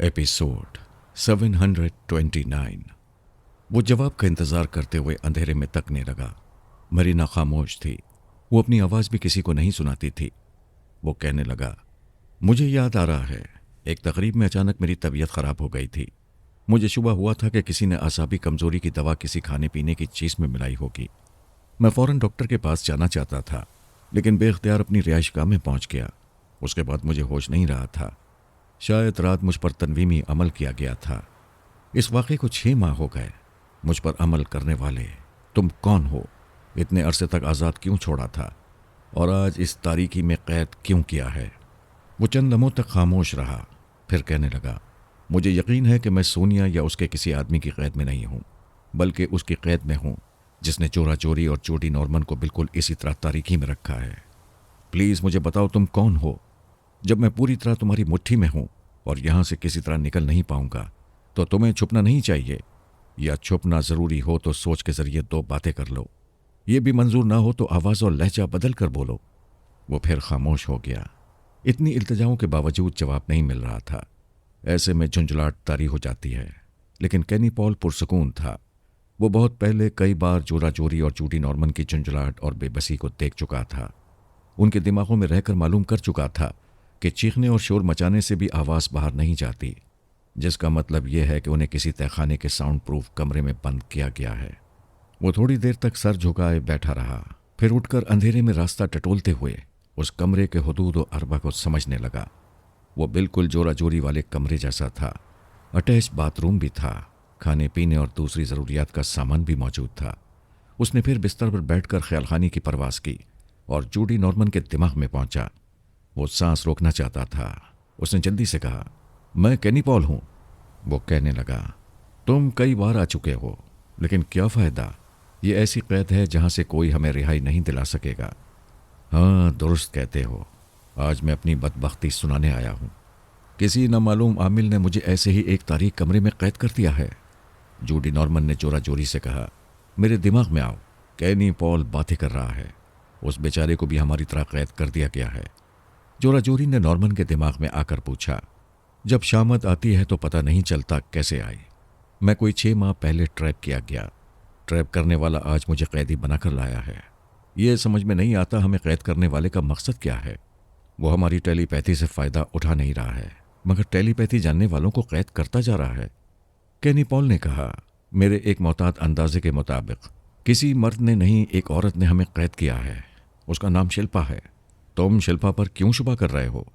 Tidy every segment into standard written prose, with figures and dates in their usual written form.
Episode 729। वो जवाब का इंतज़ार करते हुए अंधेरे में तकने लगा। मरीना खामोश थी। वो अपनी आवाज़ भी किसी को नहीं सुनाती थी। वो कहने लगा, मुझे याद आ रहा है, एक तकरीब में अचानक मेरी तबीयत ख़राब हो गई थी। मुझे शुबह हुआ था कि किसी ने आसाबी कमज़ोरी की दवा किसी खाने पीने की चीज़ में मिलाई होगी। मैं फ़ौरन डॉक्टर के पास जाना चाहता था, लेकिन बेख्तियार अपनी रिहाइशगाह में पहुंच गया। उसके बाद मुझे होश नहीं रहा था। शायद रात मुझ पर तनवीमी अमल किया गया था। इस वाक़े को 6 माह हो गए। मुझ पर अमल करने वाले तुम कौन हो? इतने अरसे तक आज़ाद क्यों छोड़ा था और आज इस तारीकी में कैद क्यों किया है? वो चंद लम्हों तक खामोश रहा, फिर कहने लगा, मुझे यकीन है कि मैं सोनिया या उसके किसी आदमी की कैद में नहीं हूँ, बल्कि उसकी कैद में हूँ जिसने चोरा चोरी और जोडी नॉर्मन को बिल्कुल इसी तरह तारीकी में रखा है। प्लीज़ मुझे बताओ तुम कौन हो। जब मैं पूरी तरह तुम्हारी मुट्ठी में हूं और यहां से किसी तरह निकल नहीं पाऊंगा, तो तुम्हें छुपना नहीं चाहिए, या छुपना जरूरी हो तो सोच के जरिए 2 बातें कर लो। ये भी मंजूर ना हो तो आवाज और लहजा बदल कर बोलो। वो फिर खामोश हो गया। इतनी इल्तिजाओं के बावजूद जवाब नहीं मिल रहा था। ऐसे में झुंझलाहट तारी हो जाती है। लेकिन केनी पॉल पुरसकून था। वो बहुत पहले कई बार चोरा चोरी और जोडी नॉर्मन की झुंझलाहट और बेबसी को देख चुका था। उनके दिमागों में रहकर मालूम कर चुका था कि चीखने और शोर मचाने से भी आवाज़ बाहर नहीं जाती, जिसका मतलब यह है कि उन्हें किसी तहखाने के साउंड प्रूफ कमरे में बंद किया गया है। वो थोड़ी देर तक सर झुकाए बैठा रहा, फिर उठकर अंधेरे में रास्ता टटोलते हुए उस कमरे के हुदूद और अरबा को समझने लगा। वो बिल्कुल जोरा जोरी वाले कमरे जैसा था। अटैच बाथरूम भी था, खाने पीने और दूसरी ज़रूरियात का सामान भी मौजूद था। उसने फिर बिस्तर पर बैठकर ख्यालखानी की परवास की और जोडी नॉर्मन के दिमाग में पहुंचा। वो सांस रोकना चाहता था। उसने जल्दी से कहा, मैं केनी पॉल हूं। वो कहने लगा, तुम कई बार आ चुके हो, लेकिन क्या फ़ायदा? ये ऐसी कैद है जहां से कोई हमें रिहाई नहीं दिला सकेगा। हाँ, दुरुस्त कहते हो। आज मैं अपनी बदबख्ती सुनाने आया हूं। किसी नामालूम आमिल ने मुझे ऐसे ही एक तारीख कमरे में कैद कर दिया है। जोडी नॉर्मन ने जोरा जोरी से कहा, मेरे दिमाग में आओ। केनी पॉल बातें कर रहा है। उस बेचारे को भी हमारी तरह कैद कर दिया गया है। जोरा जोरी ने नॉर्मन के दिमाग में आकर पूछा, जब शामत आती है तो पता नहीं चलता कैसे आई। मैं कोई 6 माह पहले ट्रैप किया गया। ट्रैप करने वाला आज मुझे कैदी बनाकर लाया है। ये समझ में नहीं आता हमें कैद करने वाले का मकसद क्या है। वो हमारी टेलीपैथी से फ़ायदा उठा नहीं रहा है, मगर टेलीपैथी जानने वालों को कैद करता जा रहा है। केनी पॉल ने कहा, मेरे एक मोहतात अंदाजे के मुताबिक किसी मर्द ने नहीं, एक औरत ने हमें कैद किया है। उसका नाम शिल्पा है। तुम शिल्पा पर क्यों शुबा कर रहे हो?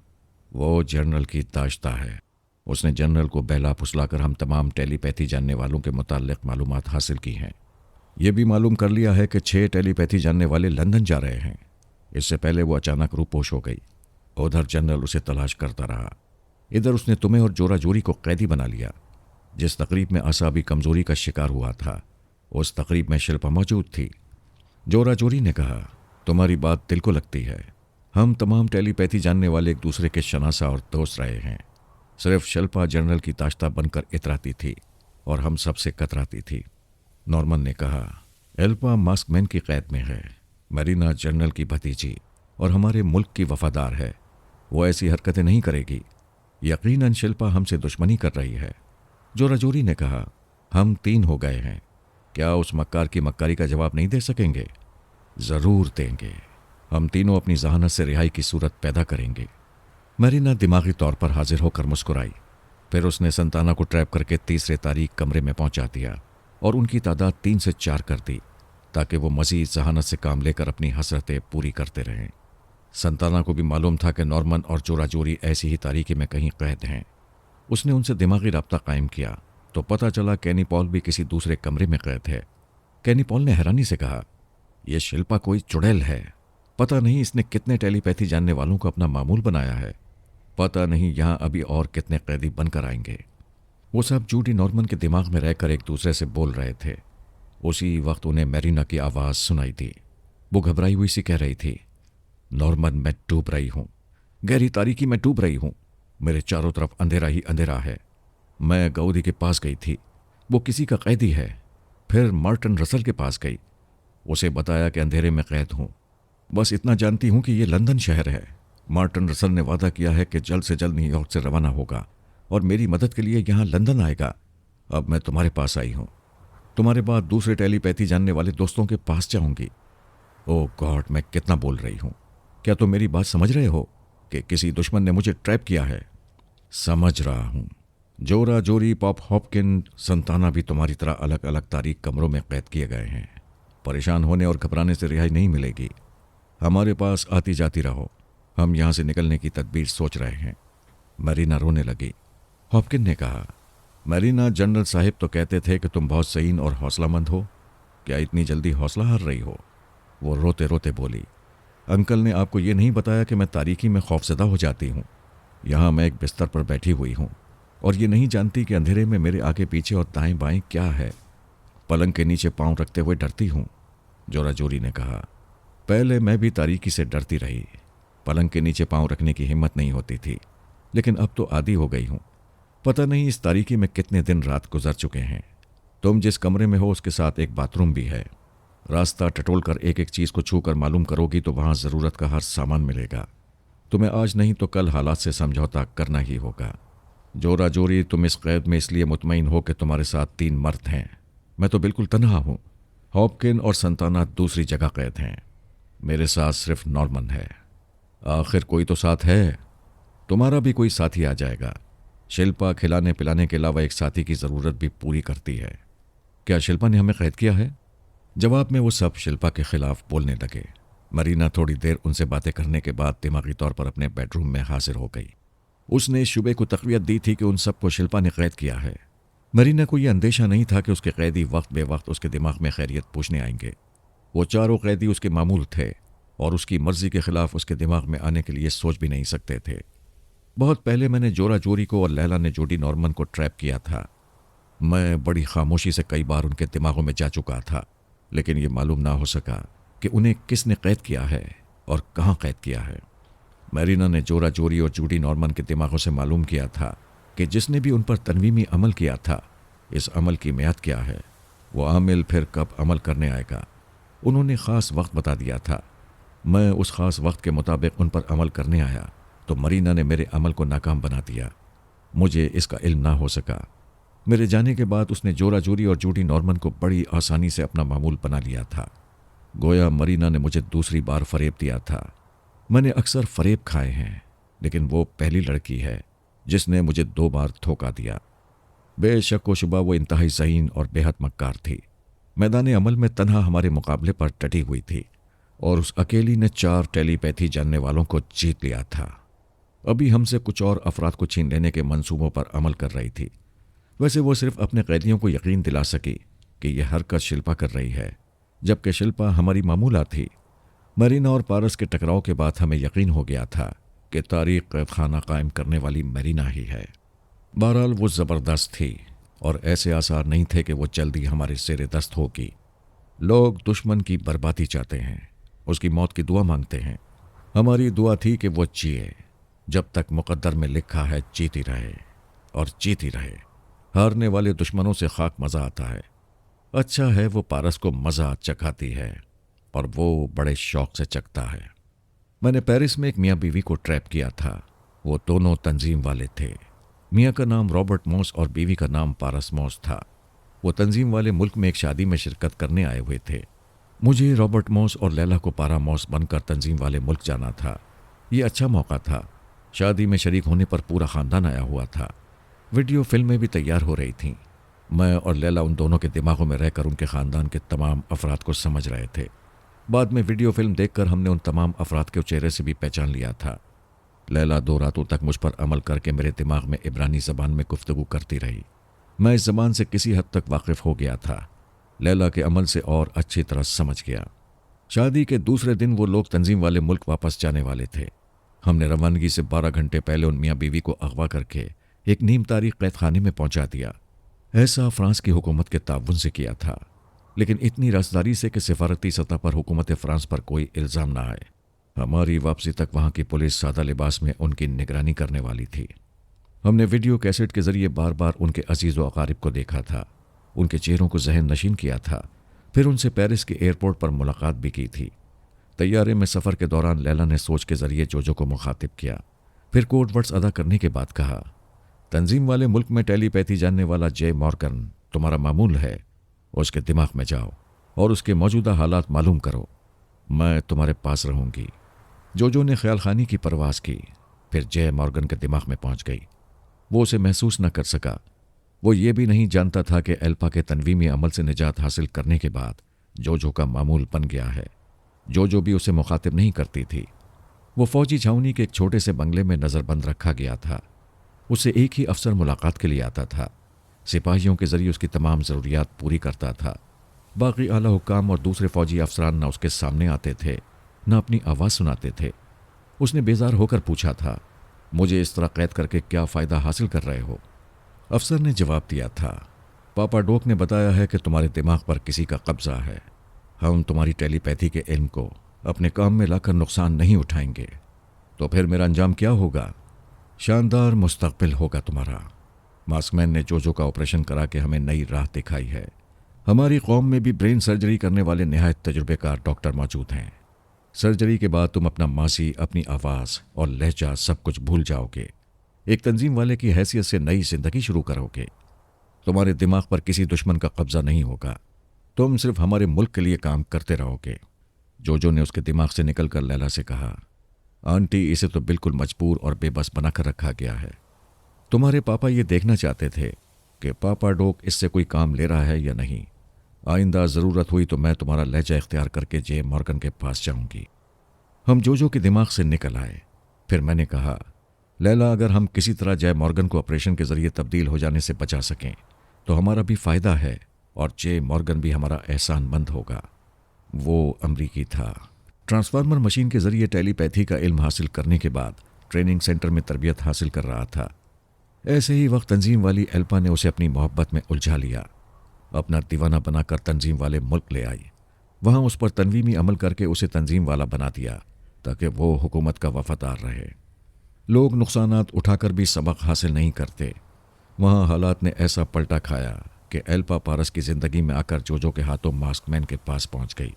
वो जनरल की दाश्ता है। उसने जनरल को बहला फुसलाकर हम तमाम टेलीपैथी जानने वालों के मुताल्लिक मालूमात हासिल की हैं। ये भी मालूम कर लिया है कि 6 टेलीपैथी जानने वाले लंदन जा रहे हैं। इससे पहले वो अचानक रूपोश हो गई। उधर जनरल उसे तलाश करता रहा। इधर उसने तुम्हें और जोरा जोरी को कैदी बना लिया। जिस तकरीब में आसाबी कमजोरी का शिकार हुआ था, उस तकरीब में शिल्पा मौजूद थी। जोरा जोरी ने कहा, तुम्हारी बात दिल को लगती है। हम तमाम टेलीपैथी जानने वाले एक दूसरे के शनासा और दोस्त रहे हैं। सिर्फ शिल्पा जनरल की दाश्ता बनकर इतराती थी और हम सबसे कतराती थी। नॉर्मन ने कहा, एल्पा मास्कमैन की कैद में है। मरीना जनरल की भतीजी और हमारे मुल्क की वफादार है। वो ऐसी हरकतें नहीं करेगी। यकीनन शिल्पा हमसे दुश्मनी कर रही है। जोरा जोरी ने कहा, हम 3 हो गए हैं। क्या उस मक्कार की मक्कारी का जवाब नहीं दे सकेंगे? ज़रूर देंगे। हम तीनों अपनी जहानत से रिहाई की सूरत पैदा करेंगे। मरीना दिमागी तौर पर हाजिर होकर मुस्कुराई। फिर उसने संताना को ट्रैप करके तीसरे तारीख कमरे में पहुंचा दिया और उनकी तादाद 3 से 4 कर दी, ताकि वो मजीद जहानत से काम लेकर अपनी हसरतें पूरी करते रहें। संताना को भी मालूम था कि नॉर्मन और जोरा जोरी ऐसी ही तारीकी में कहीं कैद हैं। उसने उनसे दिमागी रब्ता कायम किया तो पता चला केनी पॉल भी किसी दूसरे कमरे में कैद है। केनी पॉल ने हैरानी से कहा, यह शिल्पा कोई चुड़ैल है। पता नहीं इसने कितने टेलीपैथी जानने वालों को अपना मामूल बनाया है। पता नहीं यहां अभी और कितने कैदी बनकर आएंगे। वो सब जोडी नॉर्मन के दिमाग में रहकर एक दूसरे से बोल रहे थे। उसी वक्त उन्हें मैरिना की आवाज़ सुनाई दी। वो घबराई हुई सी कह रही थी, नॉर्मन, मैं डूब रही हूं। गहरी तारीकी में डूब रही हूं। मेरे चारों तरफ अंधेरा ही अंधेरा है। मैं गौदी के पास गई थी। वो किसी का कैदी है। फिर मार्टिन रसल के पास गई। उसे बताया कि अंधेरे में कैद हूं। बस इतना जानती हूं कि ये लंदन शहर है। मार्टिन रसल ने वादा किया है कि जल्द से जल्द न्यूयॉर्क से रवाना होगा और मेरी मदद के लिए यहाँ लंदन आएगा। अब मैं तुम्हारे पास आई हूँ, तुम्हारे बाद दूसरे टेलीपैथी जानने वाले दोस्तों के पास जाऊंगी। ओह गॉड, मैं कितना बोल रही हूँ। क्या तुम मेरी बात समझ रहे हो कि किसी दुश्मन ने मुझे ट्रैप किया है? समझ रहा हूँ। जोरा जोरी, पॉप हॉपकिन, संताना भी तुम्हारी तरह अलग अलग तारीख कमरों में कैद किए गए हैं। परेशान होने और घबराने से रिहाई नहीं मिलेगी। हमारे पास आती जाती रहो, हम यहाँ से निकलने की तदबीर सोच रहे हैं। मरीना रोने लगी। हॉपकिन ने कहा, मरीना, जनरल साहिब तो कहते थे कि तुम बहुत सहीन और हौसलामंद हो, क्या इतनी जल्दी हौसला हार रही हो? वो रोते रोते बोली, अंकल ने आपको ये नहीं बताया कि मैं तारीकी में खौफजदा हो जाती हूँ। यहाँ मैं एक बिस्तर पर बैठी हुई हूँ और ये नहीं जानती कि अंधेरे में मेरे आगे पीछे और दाएं बाएं क्या है। पलंग के नीचे पांव रखते हुए डरती हूँ। जोरा जोरी ने कहा, पहले मैं भी तारीकी से डरती रही। पलंग के नीचे पांव रखने की हिम्मत नहीं होती थी, लेकिन अब तो आदी हो गई हूँ। पता नहीं इस तारीकी में कितने दिन रात गुजर चुके हैं। तुम जिस कमरे में हो उसके साथ एक बाथरूम भी है। रास्ता टटोल कर एक एक चीज़ को छू कर मालूम करोगी तो वहाँ ज़रूरत का हर सामान मिलेगा। तुम्हें आज नहीं तो कल हालात से समझौता करना ही होगा। जोरा जोरी, तुम इस कैद में इसलिए मुतमईन हो कि तुम्हारे साथ 3 मर्द हैं। मैं तो बिल्कुल तन्हा हूँ। हॉपकिन और संताना दूसरी जगह कैद हैं। मेरे साथ सिर्फ नॉर्मन है। आखिर कोई तो साथ है। तुम्हारा भी कोई साथी आ जाएगा। शिल्पा खिलाने पिलाने के अलावा एक साथी की ज़रूरत भी पूरी करती है। क्या शिल्पा ने हमें कैद किया है? जवाब में वो सब शिल्पा के खिलाफ बोलने लगे। मरीना थोड़ी देर उनसे बातें करने के बाद दिमागी तौर पर अपने बेडरूम में हाजिर हो गई। उसने इस शुबे को तक़वियत दी थी कि उन सबको शिल्पा ने कैद किया है। मरीना को यह अंदेशा नहीं था कि उसके कैदी वक्त बेवक्त उसके दिमाग में खैरियत पूछने आएंगे। वो चारों कैदी उसके मामूल थे और उसकी मर्जी के खिलाफ उसके दिमाग में आने के लिए सोच भी नहीं सकते थे। बहुत पहले मैंने जोरा जोरी को और लैला ने जोडी नॉर्मन को ट्रैप किया था। मैं बड़ी खामोशी से कई बार उनके दिमागों में जा चुका था, लेकिन ये मालूम ना हो सका कि उन्हें किसने कैद किया है और कहाँ कैद किया है। मैरिना ने जोरा जोरी और जूडी नॉर्मन के दिमागों से मालूम किया था कि जिसने भी उन पर तनवीमी अमल किया था, इस अमल की मियाद क्या है, वो आमिल फिर कब अमल करने आएगा। उन्होंने ख़ास वक्त बता दिया था। मैं उस ख़ास वक्त के मुताबिक उन पर अमल करने आया तो मरीना ने मेरे अमल को नाकाम बना दिया। मुझे इसका इल्म ना हो सका। मेरे जाने के बाद उसने जोरा जोरी और जूडी नॉर्मन को बड़ी आसानी से अपना मामूल बना लिया था। गोया मरीना ने मुझे दूसरी बार फरेब दिया था। मैंने अक्सर फरेब खाए हैं, लेकिन वो पहली लड़की है जिसने मुझे 2 बार धोखा दिया। बेशक व शुबा वो इंतहाई ज़हीन और बेहद मक्कार थी। मैदान अमल में तन्हा हमारे मुकाबले पर टटी हुई थी और उस अकेली ने 4 टेलीपैथी जानने वालों को जीत लिया था। अभी हमसे कुछ और अफराद को छीन लेने के मंसूबों पर अमल कर रही थी। वैसे वो सिर्फ अपने कैदियों को यकीन दिला सकी कि यह हरकत शिल्पा कर रही है, जबकि शिल्पा हमारी मामूला थी। मरीना और पारस के टकराव के बाद हमें यकीन हो गया था कि तारीख कैद खाना कायम करने वाली मरीना ही है। बहरहाल वो ज़बरदस्त थी और ऐसे आसार नहीं थे कि वो जल्दी हमारे सिरे दस्त होगी। लोग दुश्मन की बर्बादी चाहते हैं, उसकी मौत की दुआ मांगते हैं। हमारी दुआ थी कि वो जिए, जब तक मुकद्दर में लिखा है जीती रहे और जीती रहे। हारने वाले दुश्मनों से खाक मज़ा आता है। अच्छा है वो पारस को मज़ा चखाती है और वो बड़े शौक से चखता है। मैंने पेरिस में एक मियाँ बीवी को ट्रैप किया था। वो दोनों तंजीम वाले थे। मियाँ का नाम रॉबर्ट मॉस और बीवी का नाम पारस मॉस था। वो तंजीम वाले मुल्क में एक शादी में शिरकत करने आए हुए थे। मुझे रॉबर्ट मॉस और लैला को पारा मॉस बनकर तंजीम वाले मुल्क जाना था। ये अच्छा मौका था। शादी में शरीक होने पर पूरा ख़ानदान आया हुआ था। वीडियो फिल्में भी तैयार हो रही थीं। मैं और लैला उन दोनों के दिमागों में रहकर उनके ख़ानदान के तमाम अफराद को समझ रहे थे। बाद में वीडियो फिल्म देखकर हमने उन तमाम अफराद के चेहरे से भी पहचान लिया था। लैला 2 रातों तक मुझ पर अमल करके मेरे दिमाग में इब्रानी ज़बान में गुफ्तगू करती रही। मैं इस ज़बान से किसी हद तक वाकिफ़ हो गया था। लैला के अमल से और अच्छी तरह समझ गया। शादी के दूसरे दिन वो लोग तंजीम वाले मुल्क वापस जाने वाले थे। हमने रवानगी से 12 घंटे पहले उन मियाँ बीवी को अगवा करके एक नीम तारीख कैद खाने में पहुंचा दिया। ऐसा फ्रांस की हुकूमत के ताउन से किया था, लेकिन इतनी रसदारी से कि सिफारती सतह पर हुकूमत फ्रांस पर कोई इल्ज़ाम ना आए। हमारी वापसी तक वहाँ की पुलिस सादा लिबास में उनकी निगरानी करने वाली थी। हमने वीडियो कैसेट के ज़रिए बार बार उनके अजीज़ व अकारिब को देखा था, उनके चेहरों को जहन नशीन किया था। फिर उनसे पेरिस के एयरपोर्ट पर मुलाकात भी की थी। तैयारे में सफ़र के दौरान लैला ने सोच के ज़रिए जोजो को मुखातिब किया। फिर कोड वर्ड्स अदा करने के बाद कहा, तंजीम वाले मुल्क में टेलीपैथी जानने वाला जे मॉर्गन तुम्हारा मामूल है। उसके दिमाग में जाओ और उसके मौजूदा हालात मालूम करो। मैं तुम्हारे पास रहूंगी। जोजो ने ख्याल खानी की परवास की, फिर जे मॉर्गन के दिमाग में पहुंच गई। वो उसे महसूस न कर सका। वो ये भी नहीं जानता था कि एल्पा के तनवीमी अमल से निजात हासिल करने के बाद जोजो का मामूल बन गया है। जोजो भी उसे मुखातिब नहीं करती थी। वो फौजी छावनी के एक छोटे से बंगले में नज़रबंद रखा गया था। उससे एक ही अफसर मुलाकात के लिए आता था। सिपाहियों के जरिए उसकी तमाम ज़रूरियात पूरी करता था। बाकी आला हुक्काम और दूसरे फौजी अफसरान न उसके सामने आते थे, न अपनी आवाज़ सुनाते थे। उसने बेजार होकर पूछा था, मुझे इस तरह कैद करके क्या फ़ायदा हासिल कर रहे हो? अफसर ने जवाब दिया था, पापा डोक ने बताया है कि तुम्हारे दिमाग पर किसी का कब्जा है। हम तुम्हारी टेलीपैथी के इल्म को अपने काम में लाकर नुकसान नहीं उठाएंगे। तो फिर मेरा अंजाम क्या होगा? शानदार मुस्तकबिल होगा तुम्हारा। मास्कमैन ने जोजो का ऑपरेशन करा के हमें नई राह दिखाई है। हमारी कौम में भी ब्रेन सर्जरी करने वाले निहायत तजुर्बेकार डॉक्टर मौजूद हैं। सर्जरी के बाद तुम अपना मासी, अपनी आवाज़ और लहजा सब कुछ भूल जाओगे। एक तंजीम वाले की हैसियत से नई जिंदगी शुरू करोगे। तुम्हारे दिमाग पर किसी दुश्मन का कब्जा नहीं होगा। तुम सिर्फ हमारे मुल्क के लिए काम करते रहोगे। जोजो ने उसके दिमाग से निकलकर लैला से कहा, आंटी, इसे तो बिल्कुल मजबूर और बेबस बनाकर रखा गया है। तुम्हारे पापा ये देखना चाहते थे कि पापा डोक इससे कोई काम ले रहा है या नहीं। आइंदा ज़रूरत हुई तो मैं तुम्हारा लहजा इख्तियार करके जे मॉर्गन के पास जाऊंगी। हम जोजो के दिमाग से निकल आए। फिर मैंने कहा, लैला, अगर हम किसी तरह जय मॉर्गन को ऑपरेशन के जरिए तब्दील हो जाने से बचा सकें तो हमारा भी फ़ायदा है और जे मॉर्गन भी हमारा एहसानमंद होगा। वो अमरीकी था। ट्रांसफार्मर मशीन के जरिए टेलीपैथी का इल्म हासिल करने के बाद ट्रेनिंग सेंटर में तरबियत हासिल कर रहा था। ऐसे ही वक्त तंजीम वाली एल्पा ने उसे अपनी मोहब्बत में उलझा लिया। अपना दीवाना बनाकर तंजीम वाले मुल्क ले आई। वहाँ उस पर तनवीमी अमल करके उसे तंजीम वाला बना दिया ताकि वो हुकूमत का वफादार रहे। लोग नुकसानात उठाकर भी सबक हासिल नहीं करते। वहाँ हालात ने ऐसा पलटा खाया कि एल्पा पारस की ज़िंदगी में आकर जोजो के हाथों मास्कमैन के पास पहुँच गई।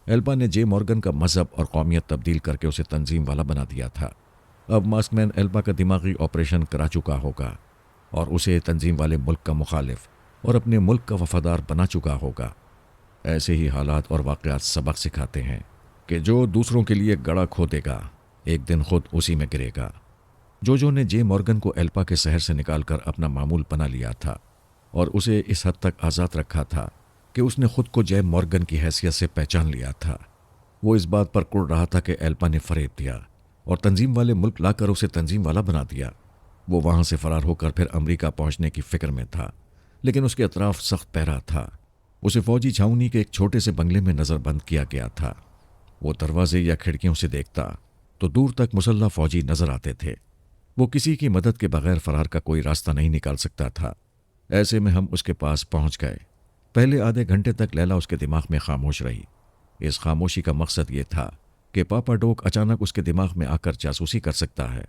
एल्पा ने जे मॉर्गन का मजहब और कौमियत तब्दील करके उसे तंजीम वाला बना दिया था। अब मास्कमैन एल्पा का दिमागी ऑपरेशन करा चुका होगा और उसे तंजीम वाले मुल्क का मुखालिफ और अपने मुल्क का वफादार बना चुका होगा। ऐसे ही हालात और वाक़यात सबक सिखाते हैं कि जो दूसरों के लिए गड़ा खोदेगा एक दिन खुद उसी में गिरेगा। जोजो ने जे मॉर्गन को एल्पा के शहर से निकालकर अपना मामूल बना लिया था और उसे इस हद तक आज़ाद रखा था कि उसने खुद को जे मॉर्गन की हैसियत से पहचान लिया था। वो इस बात पर कुड़ रहा था कि एल्पा ने फ़रेब दिया और तंजीम वाले मुल्क लाकर उसे तंजीम वाला बना दिया। वो वहाँ से फ़रार होकर फिर अमरीका पहुँचने की फ़िक्र में था, लेकिन उसके अतराफ सख्त पहरा था। उसे फौजी छावनी के एक छोटे से बंगले में नज़रबंद किया गया था। वो दरवाजे या खिड़कियों से देखता तो दूर तक मुसल्ला फौजी नजर आते थे। वो किसी की मदद के बगैर फरार का कोई रास्ता नहीं निकाल सकता था। ऐसे में हम उसके पास पहुंच गए। पहले आधे घंटे तक लैला उसके दिमाग में खामोश रही। इस खामोशी का मकसद ये था कि पापा डोक अचानक उसके दिमाग में आकर जासूसी कर सकता है।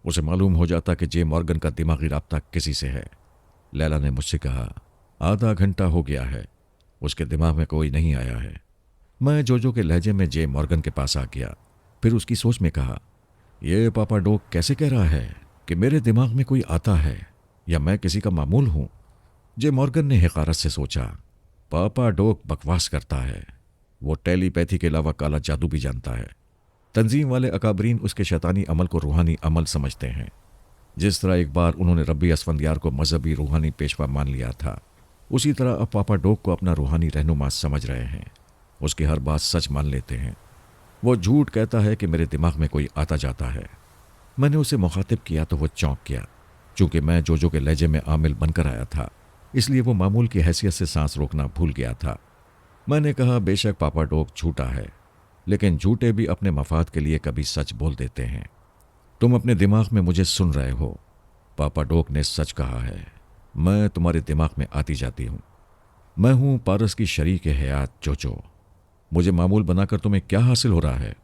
उसे मालूम हो जाता कि जे मॉर्गन का दिमागी राब्ता किसी से है। लैला ने मुझसे कहा, आधा घंटा हो गया है, उसके दिमाग में कोई नहीं आया है। मैं जोजो के लहजे में जे मॉर्गन के पास आ गया। फिर उसकी सोच में कहा, ये पापा डोक कैसे कह रहा है कि मेरे दिमाग में कोई आता है या मैं किसी का मामूल हूं? जे मॉर्गन ने हक़ारत से सोचा, पापा डोक बकवास करता है। वो टेलीपैथी के अलावा काला जादू भी जानता है। तंजीम वाले अकाबरीन उसके शैतानी अमल को रूहानी अमल समझते हैं। जिस तरह एक बार उन्होंने रब्बी असफंदियार को मजहबी रूहानी पेशवा मान लिया था, उसी तरह अब पापा डोक को अपना रूहानी रहनुमा समझ रहे हैं। उसकी हर बात सच मान लेते हैं। वो झूठ कहता है कि मेरे दिमाग में कोई आता जाता है। मैंने उसे मुखातिब किया तो वो चौंक गया। चूंकि मैं जोजो के लहजे में आमिल बनकर आया था, इसलिए वो मामूल की हैसियत से सांस रोकना भूल गया था। मैंने कहा, बेशक पापा डोक झूठा है, लेकिन झूठे भी अपने मफाद के लिए कभी सच बोल देते हैं। तुम अपने दिमाग में मुझे सुन रहे हो। पापा डोक ने सच कहा है। मैं तुम्हारे दिमाग में आती जाती हूँ। मैं हूँ पारस की शरीक हयात जोजो। मुझे मामूल बनाकर तुम्हें क्या हासिल हो रहा है?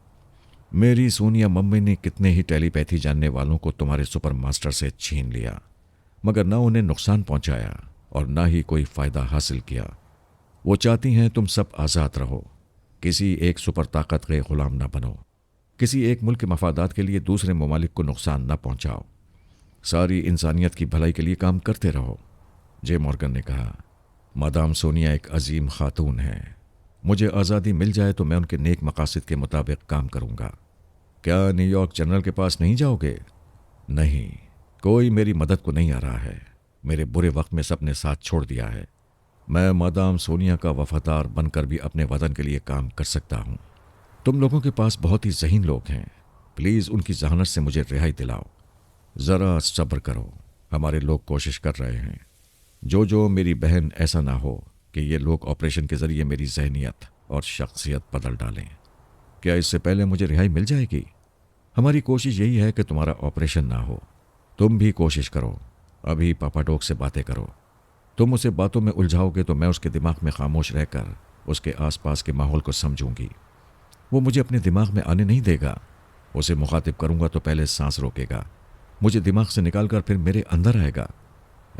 मेरी सोनिया मम्मी ने कितने ही टेलीपैथी जानने वालों को तुम्हारे सुपर मास्टर से छीन लिया, मगर ना उन्हें नुकसान पहुंचाया और ना ही कोई फ़ायदा हासिल किया। वो चाहती हैं तुम सब आज़ाद रहो, किसी एक सुपर ताकत के ग़ुलाम ना बनो, किसी एक मुल्क के मफादात के लिए दूसरे ममालिक को नुकसान न पहुंचाओ। सारी इंसानियत की भलाई के लिए काम करते रहो। जे मॉर्गन ने कहा, मादाम सोनिया एक अजीम खातून है। मुझे आज़ादी मिल जाए तो मैं उनके नेक मकासद के मुताबिक काम करूँगा। क्या न्यूयॉर्क जनरल के पास नहीं जाओगे? नहीं, कोई मेरी मदद को नहीं आ रहा है। मेरे बुरे वक्त में सबने साथ छोड़ दिया है। मैं मादाम सोनिया का वफादार बनकर भी अपने वतन के लिए काम कर सकता हूँ। तुम लोगों के पास बहुत ही ज़हीन लोग हैं। प्लीज़ उनकी जहानत से मुझे रिहाई दिलाओ। ज़रा सब्र करो, हमारे लोग कोशिश कर रहे हैं। जो मेरी बहन, ऐसा ना हो कि ये लोग ऑपरेशन के ज़रिए मेरी जहनियत और शख्सियत बदल डालें। क्या इससे पहले मुझे रिहाई मिल जाएगी? हमारी कोशिश यही है कि तुम्हारा ऑपरेशन ना हो। तुम भी कोशिश करो। अभी पापाडोक से बातें करो। तुम उसे बातों में उलझाओगे तो मैं उसके दिमाग में खामोश रहकर उसके आसपास के माहौल को समझूंगी। वो मुझे अपने दिमाग में आने नहीं देगा। उसे मुखातिब करूंगा तो पहले सांस रोकेगा, मुझे दिमाग से निकालकर फिर मेरे अंदर आएगा।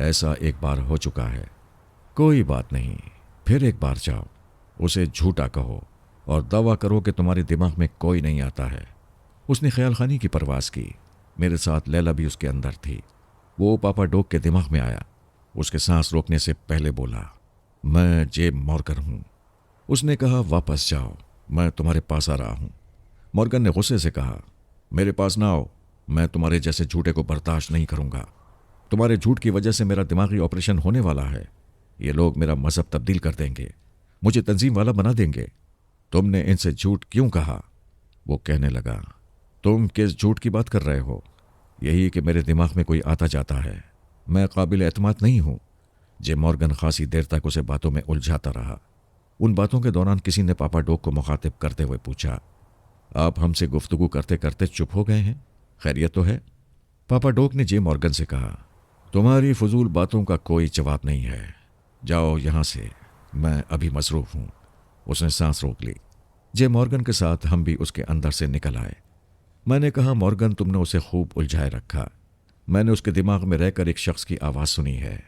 ऐसा एक बार हो चुका है। कोई बात नहीं, फिर एक बार जाओ, उसे झूठा कहो और दावा करो कि तुम्हारे दिमाग में कोई नहीं आता है। उसने ख्याल खानी की परवास की। मेरे साथ लैला भी उसके अंदर थी। वो पापाडोक के दिमाग में आया। उसके सांस रोकने से पहले बोला, मैं जे मॉर्गन हूं। उसने कहा, वापस जाओ, मैं तुम्हारे पास आ रहा हूं। मॉर्गन ने गुस्से से कहा, मेरे पास ना आओ, मैं तुम्हारे जैसे झूठे को बर्दाश्त नहीं करूंगा। तुम्हारे झूठ की वजह से मेरा दिमागी ऑपरेशन होने वाला है। ये लोग मेरा मजहब तब्दील कर देंगे, मुझे तंजीम वाला बना देंगे। तुमने इनसे झूठ क्यों कहा? वो कहने लगा, तुम किस झूठ की बात कर रहे हो? यही कि मेरे दिमाग में कोई आता जाता है। मैं काबिल एतमाद नहीं हूं। जे मॉर्गन खासी देर तक उसे बातों में उलझाता रहा। उन बातों के दौरान किसी ने पापाडोक को मुखातिब करते हुए पूछा, आप हमसे गुफ्तगू करते करते चुप हो गए हैं, खैरियत तो है? पापाडोक ने जे मॉर्गन से कहा, तुम्हारी फजूल बातों का कोई जवाब नहीं है, जाओ यहां से, मैं अभी मसरूफ हूं। उसने सांस रोक ली। जे मॉर्गन के साथ हम भी उसके अंदर से निकल आए। मैंने कहा, मॉर्गन, तुमने उसे खूब उलझाए रखा। मैंने उसके दिमाग में रहकर एक शख्स की आवाज़ सुनी है।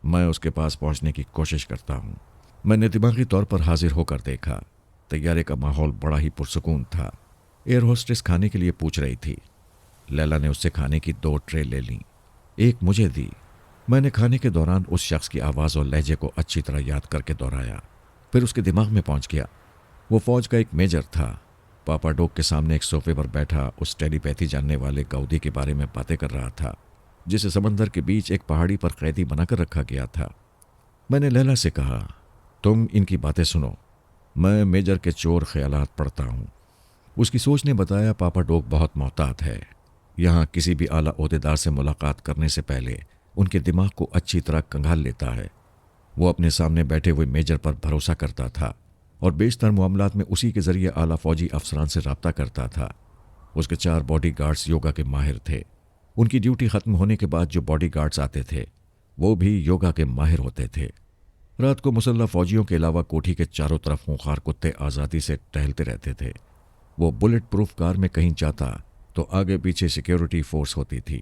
मैं उसके पास पहुंचने की कोशिश करता हूं। मैंने दिमागी तौर पर हाजिर होकर देखा। तैयारे का माहौल बड़ा ही पुरसकून था। एयर होस्टेस खाने के लिए पूछ रही थी। लैला ने उससे खाने की 2 ट्रे ले लीं, एक मुझे दी। मैंने खाने के दौरान उस शख्स की आवाज़ और लहजे को अच्छी तरह याद करके दोहराया। फिर उसके दिमाग में पहुंच गया। वो फौज का एक मेजर था। पापाडोक के सामने एक सोफे पर बैठा उस टेलीपैथी जानने वाले गाउदी के बारे में बातें कर रहा था, जिसे समंदर के बीच एक पहाड़ी पर कैदी बनाकर रखा गया था। मैंने लैला से कहा, तुम इनकी बातें सुनो, मैं मेजर के चोर ख्यालात पढ़ता हूँ। उसकी सोच ने बताया, पापाडोक बहुत मोहतात है। यहाँ किसी भी आला ओहदेदार से मुलाकात करने से पहले उनके दिमाग को अच्छी तरह कंगाल लेता है। वो अपने सामने बैठे हुए मेजर पर भरोसा करता था और बेशतर मामलात में उसी के जरिए आला फौजी अफसरान से रब्ता करता था। उसके 4 बॉडीगार्ड्स योगा के माहिर थे। उनकी ड्यूटी खत्म होने के बाद जो बॉडीगार्ड्स आते थे वो भी योगा के माहिर होते थे। रात को मुसल्लह फौजियों के अलावा कोठी के चारों तरफ खूंखार कुत्ते आज़ादी से टहलते रहते थे। वो बुलेट प्रूफ कार में कहीं जाता तो आगे पीछे सिक्योरिटी फोर्स होती थी।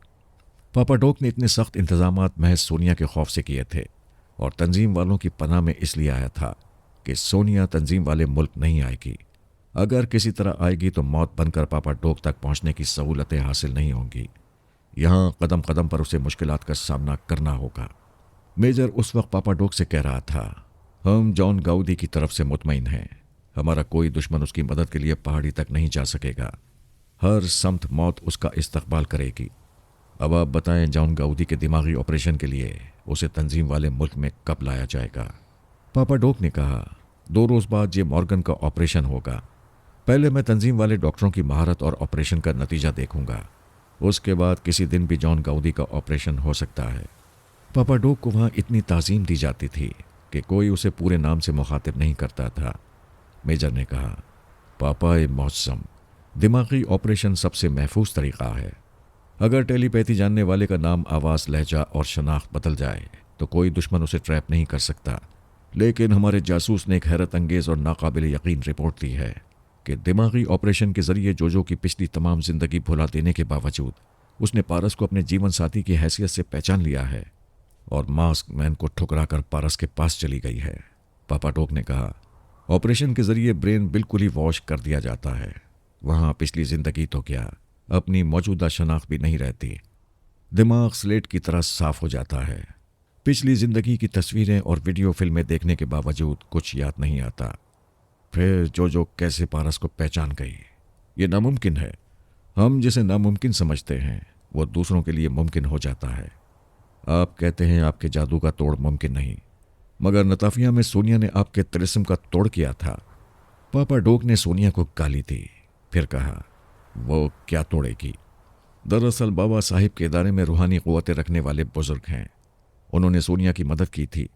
पापाडोक ने इतने सख्त इंतजामात महज सोनिया के खौफ से किए थे और तंजीम वालों की पनाह में इसलिए आया था कि सोनिया तंजीम वाले मुल्क नहीं आएगी। अगर किसी तरह आएगी तो मौत बनकर पापाडोक तक पहुंचने की सहूलतें हासिल नहीं होंगी। यहाँ कदम कदम पर उसे मुश्किलात का सामना करना होगा। मेजर उस वक्त पापाडोक से कह रहा था, हम जॉन गाउदी की तरफ से मुतमईन हैं। हमारा कोई दुश्मन उसकी मदद के लिए पहाड़ी तक नहीं जा सकेगा। हर समत मौत उसका इस्तकबाल करेगी। अब आप बताएं, जॉन गाउदी के दिमागी ऑपरेशन के लिए उसे तंजीम वाले मुल्क में कब लाया जाएगा? पापाडोक ने कहा, 2 रोज़ बाद जे मॉर्गन का ऑपरेशन होगा। पहले मैं तंजीम वाले डॉक्टरों की महारत और ऑपरेशन का नतीजा देखूंगा। उसके बाद किसी दिन भी जॉन गाउदी का ऑपरेशन हो सकता है। पापाडोक को वहाँ इतनी ताज़ीम दी जाती थी कि कोई उसे पूरे नाम से मुखातिब नहीं करता था। मेजर ने कहा, पापा ए मौसम, दिमागी ऑपरेशन सबसे महफूज तरीक़ा है। अगर टेलीपैथी जानने वाले का नाम, आवाज़, लहजा और शनाख्त बदल जाए तो कोई दुश्मन उसे ट्रैप नहीं कर सकता। लेकिन हमारे जासूस ने एक हैरत अंगेज़ और नाकाबिल यकीन रिपोर्ट दी है कि दिमागी ऑपरेशन के ज़रिए जोजो की पिछली तमाम ज़िंदगी भुला देने के बावजूद उसने पारस को अपने जीवन साथी की हैसियत से पहचान लिया है और मास्क मैन को ठुकरा कर पारस के पास चली गई है। पापाडोक ने कहा, ऑपरेशन के ज़रिए ब्रेन बिल्कुल ही वॉश कर दिया जाता है। वहाँ पिछली ज़िंदगी तो क्या, अपनी मौजूदा शनाख्त भी नहीं रहती। दिमाग स्लेट की तरह साफ हो जाता है। पिछली जिंदगी की तस्वीरें और वीडियो फिल्में देखने के बावजूद कुछ याद नहीं आता। फिर जो कैसे पारस को पहचान गई। ये नामुमकिन है। हम जिसे नामुमकिन समझते हैं वो दूसरों के लिए मुमकिन हो जाता है। आप कहते हैं आपके जादू का तोड़ मुमकिन नहीं, मगर नताफिया में सोनिया ने आपके तिलिस्म का तोड़ किया था। पापा डोक ने सोनिया को गाली दी, फिर कहा, वो क्या तोड़ेगी? दरअसल बाबा साहिब के इदारे में रूहानी क़ुव्वतें रखने वाले बुजुर्ग हैं। उन्होंने सोनिया की मदद की थी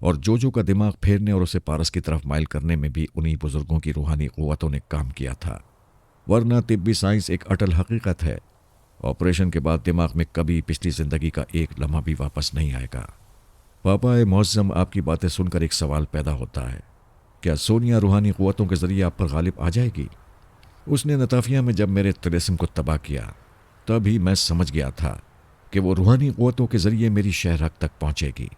और जो का दिमाग फेरने और उसे पारस की तरफ माइल करने में भी उन्हीं बुजुर्गों की रूहानी क़ुव्वतों ने काम किया था। वरना तिब्बी साइंस एक अटल हकीकत है। ऑपरेशन के बाद दिमाग में कभी पिछली जिंदगी का एक लम्हा भी वापस नहीं आएगा। पापा मुअज़्ज़म, आपकी बातें सुनकर एक सवाल पैदा होता है, क्या सोनिया रूहानी क़ुव्वतों के ज़रिए आप पर गालिब आ जाएगी? उसने नताफिया में जब मेरे तिलिस्म को तबाह किया तभी मैं समझ गया था कि वो रूहानी क़ुव्वतों के ज़रिए मेरी शहर तक पहुँचेगी।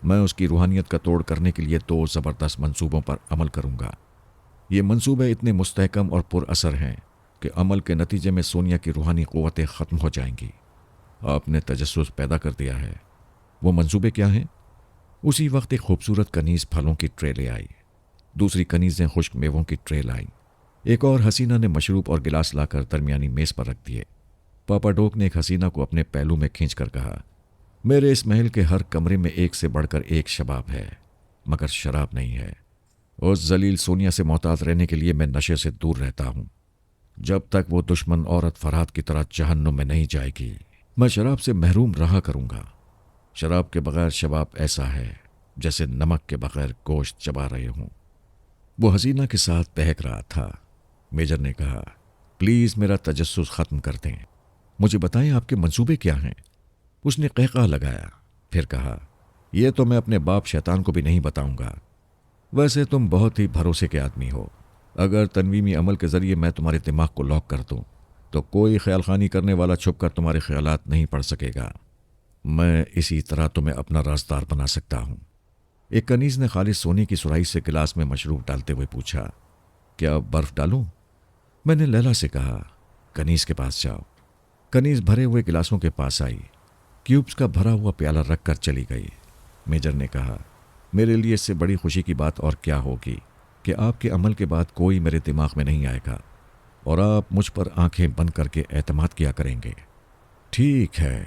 मैं उसकी रूहानियत का तोड़ करने के लिए 2 ज़बरदस्त मंसूबों पर अमल करूँगा। ये मंसूबे इतने मुस्तहकम और पुरअसर हैं कि अमल के नतीजे में सोनिया की रूहानी क़ुव्वतें ख़त्म हो जाएंगी। आपने तजस्सुस पैदा कर दिया है। वो मंसूबे क्या हैं? उसी वक्त एक खूबसूरत कनीज़ फलों की ट्रे ले आई। दूसरी कनीज़ें खुश्क मेवों की ट्रे लाईं। एक और हसीना ने मशरूब और गिलास लाकर दरमियानी मेज़ पर रख दिए। पापा डोक ने एक हसीना को अपने पहलू में खींचकर कहा, मेरे इस महल के हर कमरे में एक से बढ़कर एक शबाब है, मगर शराब नहीं है। उस जलील सोनिया से मोहतात रहने के लिए मैं नशे से दूर रहता हूँ। जब तक वो दुश्मन औरत फरहाद की तरह जहन्नुम में नहीं जाएगी, मैं शराब से महरूम रहा करूँगा। शराब के बगैर शबाब ऐसा है जैसे नमक के बगैर गोश्त चबा रहे हों। वो हसीना के साथ बहक रहा था। मेजर ने कहा, प्लीज़ मेरा तजस्सुस ख़त्म कर दें। मुझे बताएं आपके मंसूबे क्या हैं? उसने कहका लगाया, फिर कहा, यह तो मैं अपने बाप शैतान को भी नहीं बताऊंगा। वैसे तुम बहुत ही भरोसे के आदमी हो। अगर तनवीमी अमल के ज़रिए मैं तुम्हारे दिमाग को लॉक कर दूं तो कोई ख्याल खानी करने वाला छुप कर तुम्हारे ख्यालात नहीं पढ़ सकेगा। मैं इसी तरह तुम्हें अपना राजदार बना सकता हूँ। एक कनीज़ ने खालिस सोने की सुराही से गिलास में मशरूब डालते हुए पूछा, क्या बर्फ़ डालूं? मैंने लैला से कहा, कनीज़ के पास जाओ। कनीज़ भरे हुए गिलासों के पास आई, क्यूब्स का भरा हुआ प्याला रख कर चली गई। मेजर ने कहा, मेरे लिए इससे बड़ी खुशी की बात और क्या होगी कि आपके अमल के बाद कोई मेरे दिमाग में नहीं आएगा और आप मुझ पर आंखें बंद करके एतमाद किया करेंगे। ठीक है,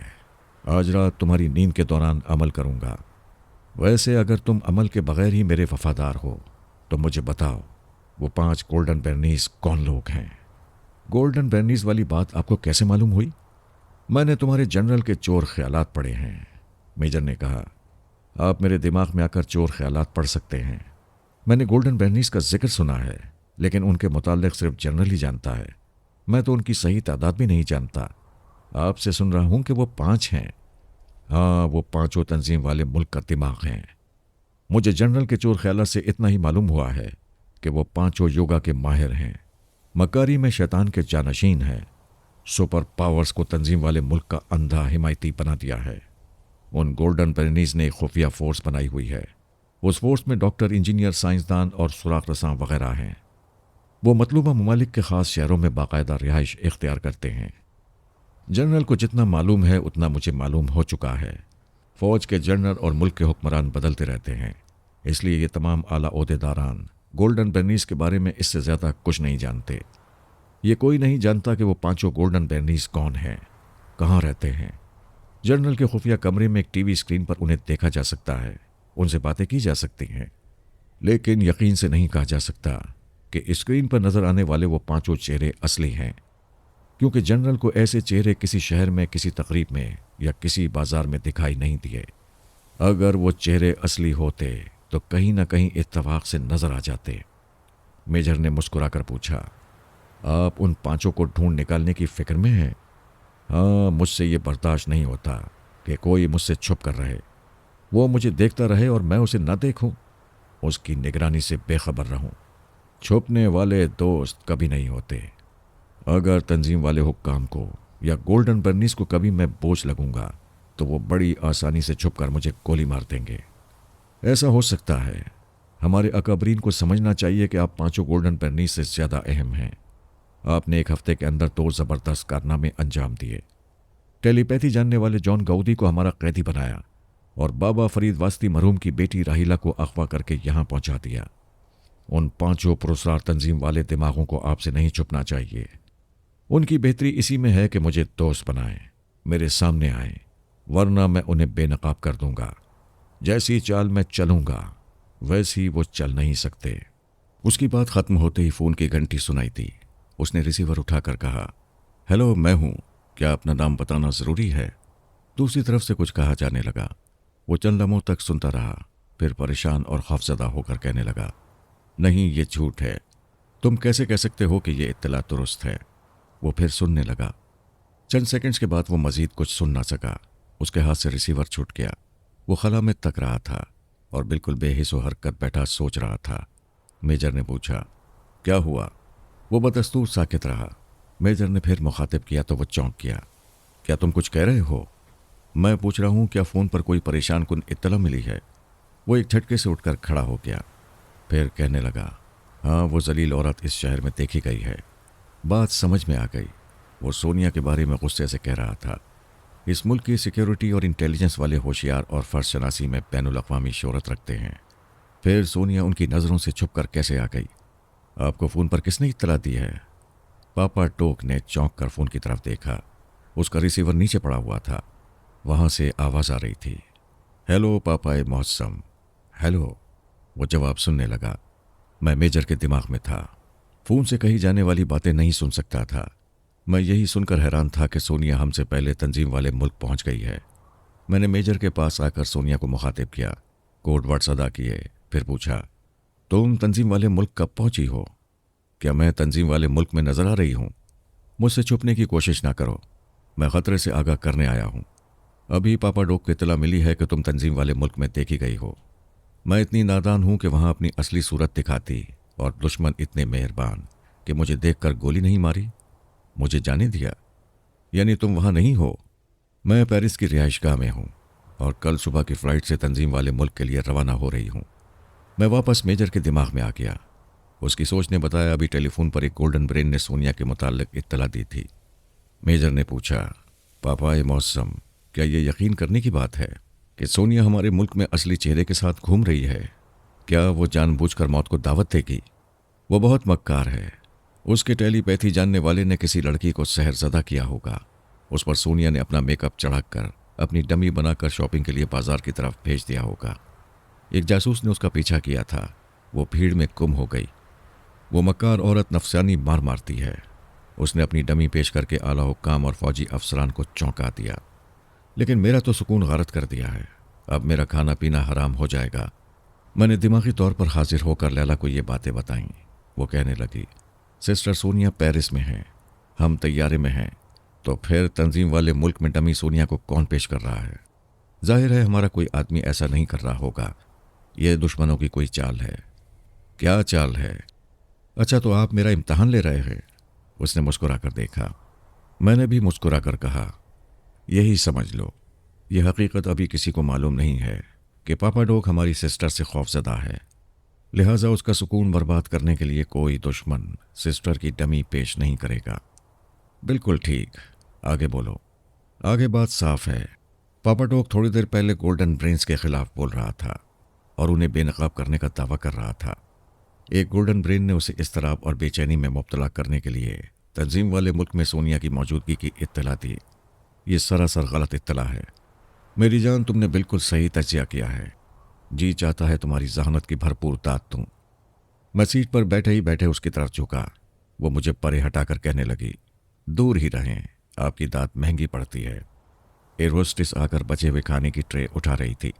आज रात तुम्हारी नींद के दौरान अमल करूँगा। वैसे अगर तुम अमल के बगैर ही मेरे वफादार हो तो मुझे बताओ, वो 5 गोल्डन बैरनीज़ कौन लोग हैं? गोल्डन बैरनीज़ वाली बात आपको कैसे मालूम हुई? मैंने तुम्हारे जनरल के चोर ख्यालात पढ़े हैं। मेजर ने कहा, आप मेरे दिमाग में आकर चोर ख्यालात पढ़ सकते हैं। मैंने गोल्डन बैरनीज़ का जिक्र सुना है, लेकिन उनके मुताल्लिक़ सिर्फ जनरल ही जानता है। मैं तो उनकी सही तादाद भी नहीं जानता। आपसे सुन रहा हूं कि वो 5 हैं। हाँ, वो 5 तंजीम वाले मुल्क का दिमाग हैं। मुझे जनरल के चोर ख्यालात से इतना ही मालूम हुआ है कि वो 5 योगा के माहिर हैं, मकारी में शैतान के जानशीन हैं, सुपर पावर्स को तंजीम वाले मुल्क का अंधा हिमायती बना दिया है। उन गोल्डन बैरनीज़ ने एक खुफिया फोर्स बनाई हुई है। उस फोर्स में डॉक्टर, इंजीनियर, साइंसदान और सुराख रसां वगैरह हैं। वो मतलूबा ममालिक के ख़ास शहरों में बाकायदा रिहाइश इख्तियार करते हैं। जनरल को जितना मालूम है उतना मुझे मालूम हो चुका है। फ़ौज के जनरल और मुल्क के हुक्मरान बदलते रहते हैं, इसलिए ये तमाम आला ओहदेदारान गोल्डन बैरनीज़ के बारे में इससे ज़्यादा कुछ नहीं जानते। ये कोई नहीं जानता कि वो 5 गोल्डन बैरनीज़ कौन हैं, कहाँ रहते हैं। जनरल के खुफिया कमरे में एक टीवी स्क्रीन पर उन्हें देखा जा सकता है, उनसे बातें की जा सकती हैं, लेकिन यकीन से नहीं कहा जा सकता कि स्क्रीन पर नज़र आने वाले वो 5 चेहरे असली हैं, क्योंकि जनरल को ऐसे चेहरे किसी शहर में, किसी तकरीब में या किसी बाजार में दिखाई नहीं दिए। अगर वो चेहरे असली होते तो कहीं ना कहीं इत्तफाक से नजर आ जाते। मेजर ने मुस्कुराकर पूछा, आप उन 5 को ढूंढ निकालने की फिक्र में हैं? हाँ, मुझसे ये बर्दाश्त नहीं होता कि कोई मुझसे छुप कर रहे। वो मुझे देखता रहे और मैं उसे न देखूं, उसकी निगरानी से बेखबर रहूं। छुपने वाले दोस्त कभी नहीं होते। अगर तंजीम वाले हुक्काम को या गोल्डन बैरनीज़ को कभी मैं बोझ लगूंगा तो वो बड़ी आसानी से छुपकर मुझे गोली मार देंगे। ऐसा हो सकता है। हमारे अकाबरीन को समझना चाहिए कि आप 5 गोल्डन बैरनीज़ से ज़्यादा अहम हैं। आपने 1 हफ्ते के अंदर 2 ज़बरदस्त कारनामे अंजाम दिए। टेलीपैथी जानने वाले जॉन गाउदी को हमारा कैदी बनाया और बाबा फरीद वास्ती मरहूम की बेटी राहिला को अगवा करके यहां पहुंचा दिया। उन पांचों पुरस्कार तंजीम वाले दिमागों को आपसे नहीं छुपना चाहिए। उनकी बेहतरी इसी में है कि मुझे दोस्त बनाएं, मेरे सामने आए, वरना मैं उन्हें बेनकाब कर दूंगा। जैसी चाल मैं चलूंगा वैसी वो चल नहीं सकते। उसकी बात खत्म होते ही फोन की घंटी सुनाई दी। उसने रिसीवर उठाकर कहा, हेलो, मैं हूं, क्या अपना नाम बताना जरूरी है? दूसरी तरफ से कुछ कहा जाने लगा। वो चंद लम्हों तक सुनता रहा, फिर परेशान और खौफजदा होकर कहने लगा, नहीं, ये झूठ है, तुम कैसे कह सकते हो कि ये इत्तला दुरुस्त है? वो फिर सुनने लगा। चंद सेकंड्स के बाद वो मजीद कुछ सुन ना सका। उसके हाथ से रिसीवर छूट गया। वो खला में तक रहा था और बिल्कुल बेहिस हरकत बैठा सोच रहा था। मेजर ने पूछा, क्या हुआ? वो बदस्तूर साकित रहा। मेजर ने फिर मुखातिब किया तो वो चौंक गया। क्या तुम कुछ कह रहे हो? मैं पूछ रहा हूं, क्या फोन पर कोई परेशान कुन इत्तला मिली है? वो एक झटके से उठकर खड़ा हो गया, फिर कहने लगा, हाँ, वो जलील औरत इस शहर में देखी गई है। बात समझ में आ गई। वो सोनिया के बारे में गुस्से से कह रहा था। इस मुल्क की सिक्योरिटी और इंटेलिजेंस वाले होशियार और फर्शनासी में बैनुल अक़वामी शोहरत रखते हैं। फिर सोनिया उनकी नज़रों से छुप कर कैसे आ गई? आपको फ़ोन पर किसने इत्तला दी है? पापा टोक ने चौंक कर फ़ोन की तरफ देखा। उसका रिसीवर नीचे पड़ा हुआ था। वहाँ से आवाज़ आ रही थी, हेलो पापा मौसम, हेलो। वो जवाब सुनने लगा। मैं मेजर के दिमाग में था। फ़ोन से कही जाने वाली बातें नहीं सुन सकता था। मैं यही सुनकर हैरान था कि सोनिया हमसे पहले तंजीम वाले मुल्क पहुंच गई है। मैंने मेजर के पास आकर सोनिया को मुखातिब किया, कोड वर्ड्स अदा किए, फिर पूछा, तुम तंजीम वाले मुल्क कब पहुंची हो? क्या मैं तंजीम वाले मुल्क में नजर आ रही हूं? मुझसे छुपने की कोशिश ना करो, मैं खतरे से आगाह करने आया हूं। अभी पापा डोक को इत्तला मिली है कि तुम तंजीम वाले मुल्क में देखी गई हो। मैं इतनी नादान हूं कि वहां अपनी असली सूरत दिखाती, और दुश्मन इतने मेहरबान कि मुझे देखकर गोली नहीं मारी, मुझे जाने दिया। यानी तुम वहां नहीं हो? मैं पेरिस की रिहाइशगाह में हूं और कल सुबह की फ्लाइट से तंजीम वाले मुल्क के लिए रवाना हो रही हूं। मैं वापस मेजर के दिमाग में आ गया। उसकी सोच ने बताया, अभी टेलीफोन पर एक गोल्डन ब्रेन ने सोनिया के मुताल्लिक इत्तला दी थी। मेजर ने पूछा, पापा मौसम, क्या ये यकीन करने की बात है कि सोनिया हमारे मुल्क में असली चेहरे के साथ घूम रही है? क्या वो जानबूझकर मौत को दावत देगी? वो बहुत मक्कार है। उसके टेलीपैथी जानने वाले ने किसी लड़की को सहरज़दा किया होगा। उस पर सोनिया ने अपना मेकअप चढ़ाकर अपनी डमी बनाकर शॉपिंग के लिए बाजार की तरफ भेज दिया होगा। एक जासूस ने उसका पीछा किया था। वो भीड़ में गुम हो गई। वो मक्कार औरत नफसानी मार मारती है। उसने अपनी डमी पेश करके आला हुक्काम और फौजी अफसरान को चौंका दिया। लेकिन मेरा तो सुकून गारत कर दिया है। अब मेरा खाना पीना हराम हो जाएगा। मैंने दिमागी तौर पर हाजिर होकर लैला को ये बातें बताईं। वो कहने लगी, सिस्टर सोनिया पेरिस में है, हम तैयारे में हैं, तो फिर तंजीम वाले मुल्क में डमी सोनिया को कौन पेश कर रहा है? जाहिर है हमारा कोई आदमी ऐसा नहीं कर रहा होगा। यह दुश्मनों की कोई चाल है। क्या चाल है? अच्छा, तो आप मेरा इम्तहान ले रहे हैं? उसने मुस्कुराकर देखा। मैंने भी मुस्कुराकर कहा, यही समझ लो। यह हकीकत अभी किसी को मालूम नहीं है कि पापा डोक हमारी सिस्टर से खौफजदा है, लिहाजा उसका सुकून बर्बाद करने के लिए कोई दुश्मन सिस्टर की डमी पेश नहीं करेगा। बिल्कुल ठीक, आगे बोलो। आगे बात साफ है। पापा डोक थोड़ी देर पहले गोल्डन ब्रेन्स के खिलाफ बोल रहा था और उन्हें बेनकाब करने का दावा कर रहा था। एक गोल्डन ब्रेन ने उसे इस्तराब और बेचैनी में मुब्तला करने के लिए तंजीम वाले मुल्क में सोनिया की मौजूदगी की इत्तला दी। ये सरासर गलत इत्तला है। मेरी जान, तुमने बिल्कुल सही तजिया किया है। जी चाहता है तुम्हारी जहानत की भरपूर दाद दूं। मैं सीट पर बैठे ही बैठे उसकी तरफ झुका। वो मुझे परे हटाकर कहने लगी, दूर ही रहें, आपकी दाद महंगी पड़ती है। एयर होस्टेस आकर बचे हुए खाने की ट्रे उठा रही थी।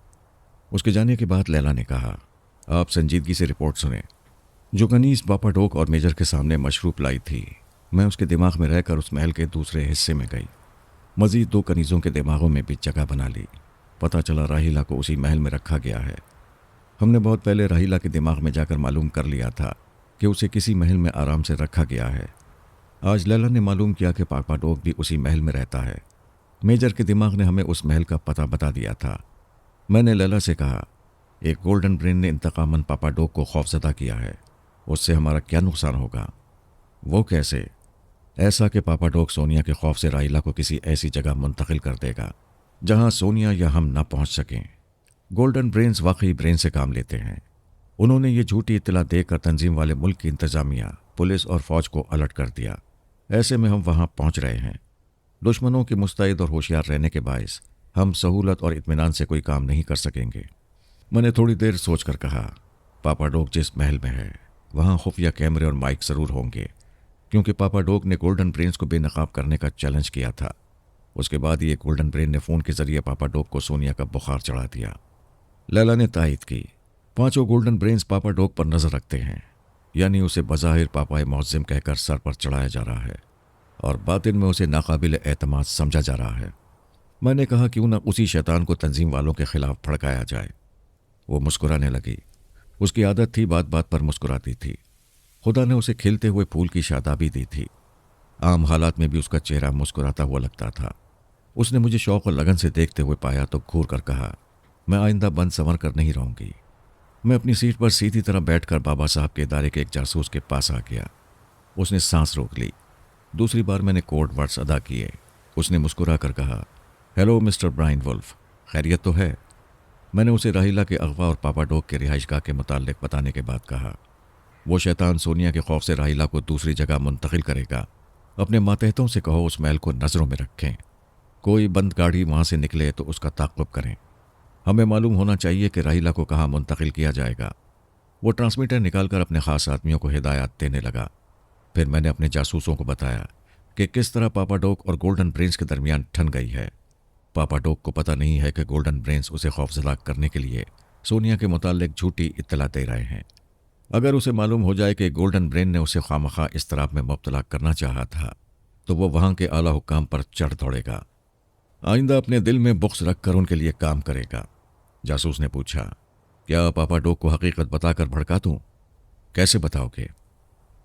उसके जाने के बाद लैला ने कहा, आप संजीदगी से रिपोर्ट सुने। जो कनीज पापा डोक और मेजर के सामने मशरूब लाई थी, मैं उसके दिमाग में रहकर उस महल के दूसरे हिस्से में गई। मजीद 2 कनीज़ों के दिमागों में भी जगह बना ली। पता चला राहिला को उसी महल में रखा गया है। हमने बहुत पहले राहिला के दिमाग में जाकर मालूम कर लिया था कि उसे किसी महल में आराम से रखा गया है। आज लैला ने मालूम किया कि पापा डोक भी उसी महल में रहता है। मेजर के दिमाग ने हमें उस महल का पता बता दिया था। मैंने लैला से कहा, एक गोल्डन ब्रेन ने इंतकामन पापा डोक को खौफजदा किया है, उससे हमारा क्या नुकसान होगा? वो कैसे? ऐसा कि पापा डॉग सोनिया के खौफ से राहिला को किसी ऐसी जगह मुंतकिल कर देगा जहां सोनिया या हम न पहुंच सकें। गोल्डन ब्रेन्स वाकई ब्रेन से काम लेते हैं। उन्होंने ये झूठी इत्तला देकर तंजीम वाले मुल्क की इंतजामिया, पुलिस और फौज को अलर्ट कर दिया। ऐसे में हम वहां पहुंच रहे हैं। दुश्मनों के मुस्तैद और होशियार रहने के बायस हम सहूलत और इत्मीनान से कोई काम नहीं कर सकेंगे। मैंने थोड़ी देर सोचकर कहा, पापा डॉग जिस महल में है वहां खुफिया कैमरे और माइक ज़रूर होंगे, क्योंकि पापा डॉग ने गोल्डन ब्रेन्स को बेनकाब करने का चैलेंज किया था। उसके बाद ये गोल्डन ब्रेन ने फ़ोन के जरिए पापा डॉग को सोनिया का बुखार चढ़ा दिया। लैला ने तायद की, पांचों गोल्डन ब्रेन्स पापा डॉग पर नज़र रखते हैं, यानी उसे बज़ाहिर पापा मौज़िम कहकर सर पर चढ़ाया जा रहा है और बातिन में उसे नाकाबिल एतमाद समझा जा रहा है। मैंने कहा क्यों ना उसी शैतान को तंजीम वालों के खिलाफ भड़काया जाए। वो मुस्कुराने लगी। उसकी आदत थी बात बात पर मुस्कुराती थी। खुदा ने उसे खिलते हुए फूल की शादाबी दी थी। आम हालात में भी उसका चेहरा मुस्कुराता हुआ लगता था। उसने मुझे शौक और लगन से देखते हुए पाया तो घूर कर कहा, मैं आइंदा बंद संवर कर नहीं रहूंगी। मैं अपनी सीट पर सीधी तरह बैठकर बाबा साहब के इदारे के एक जासूस के पास आ गया। उसने सांस रोक ली। दूसरी बार मैंने कोड वर्ड्स अदा किए। उसने मुस्कुरा कर कहा, हेलो मिस्टर ब्रायन वुल्फ, खैरियत तो है? मैंने उसे राहिला के अगवा और पापा डॉग के रिहाइशगाह के मुताल्लिक बताने के बाद कहा, वो शैतान सोनिया के खौफ से राहिला को दूसरी जगह मुंतकिल करेगा। अपने मातहतों से कहो उस महल को नज़रों में रखें। कोई बंद गाड़ी वहाँ से निकले तो उसका ताक़ुब करें। हमें मालूम होना चाहिए कि राहिला को कहाँ मुंतकिल किया जाएगा। वो ट्रांसमीटर निकालकर अपने ख़ास आदमियों को हिदायत देने लगा। फिर मैंने अपने जासूसों को बताया कि किस तरह पापा डॉग और गोल्डन ब्रेन्स के दरमियान ठन गई है। पापा डॉग को पता नहीं है कि गोल्डन ब्रेन्स उसे खौफजदा करने के लिए सोनिया के मुताल्लिक झूठी इत्तला दे रहे हैं। अगर उसे मालूम हो जाए कि गोल्डन ब्रेन ने उसे खामखा इस्तराब में मुब्तला करना चाहा था तो वो वहाँ के आला हुक्काम पर चढ़ दौड़ेगा। आइंदा अपने दिल में बुख्स रखकर उनके लिए काम करेगा। जासूस ने पूछा, क्या पापा डॉग को हकीकत बताकर भड़का दूं? कैसे बताओगे?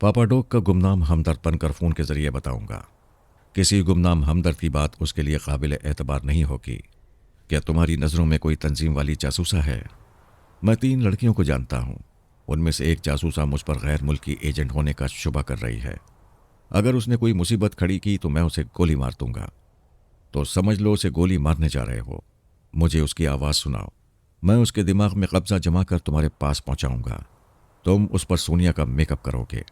पापा डॉग का गुमनाम हमदर्द बनकर फ़ोन के ज़रिए बताऊंगा। किसी गुमनाम हमदर्द की बात उसके लिए काबिल एतबार नहीं होगी। क्या तुम्हारी नज़रों में कोई तंजीम वाली जासूसा है? मैं 3 लड़कियों को जानता हूँ। उनमें से एक जासूसा मुझ पर गैर मुल्की एजेंट होने का शुबा कर रही है। अगर उसने कोई मुसीबत खड़ी की तो मैं उसे गोली मार दूंगा। तो समझ लो उसे गोली मारने जा रहे हो। मुझे उसकी आवाज़ सुनाओ। मैं उसके दिमाग में कब्जा जमा कर तुम्हारे पास पहुंचाऊंगा। तुम उस पर सोनिया का मेकअप करोगे।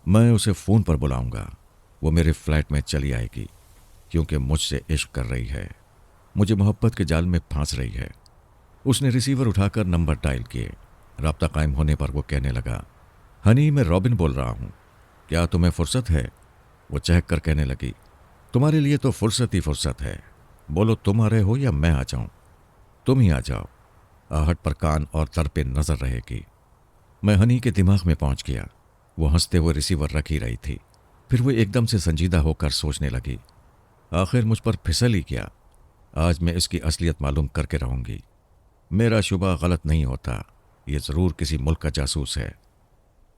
मैं उसे फ़ोन पर बुलाऊंगा। वो मेरे फ्लैट में चली आएगी क्योंकि मुझसे इश्क कर रही है, मुझे मोहब्बत के जाल में फांस रही है। उसने रिसीवर उठाकर नंबर डायल किए। राब्ता कायम होने पर वो कहने लगा, हनी मैं रॉबिन बोल रहा हूँ, क्या तुम्हें फुर्सत है? वो चहक कर कहने लगी, तुम्हारे लिए तो फुर्सत ही फुर्सत है। बोलो तुम आ रहे हो या मैं आ जाऊं? तुम ही आ जाओ। आहट पर कान और तर पे नजर रहेगी। मैं हनी के दिमाग में पहुंच गया। वो हंसते हुए रिसीवर रख ही रही थी। फिर वो एकदम से संजीदा होकर सोचने लगी, आखिर मुझ पर फिसल ही गया। आज मैं इसकी असलियत मालूम करके रहूंगी। मेरा शुबा गलत नहीं होता, ये ज़रूर किसी मुल्क का जासूस है।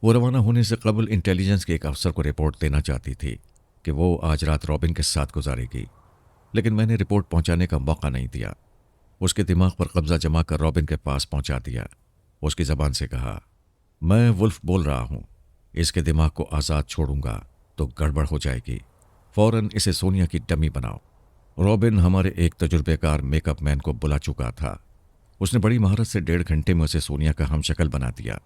वो रवाना होने से कबल इंटेलिजेंस के एक अफसर को रिपोर्ट देना चाहती थी कि वो आज रात रॉबिन के साथ गुजारेगी, लेकिन मैंने रिपोर्ट पहुंचाने का मौका नहीं दिया। उसके दिमाग पर कब्जा जमा कर रॉबिन के पास पहुंचा दिया। उसकी ज़बान से कहा, मैं वुल्फ बोल रहा हूँ, इसके दिमाग को आज़ाद छोड़ूंगा तो गड़बड़ हो जाएगी। फ़ौरन इसे सोनिया की डमी बनाओ। रॉबिन हमारे एक तजुर्बेकार मेकअप मैन को बुला चुका था। उसने बड़ी महारत से 1.5 घंटे में उसे सोनिया का हमशक्ल बना दिया।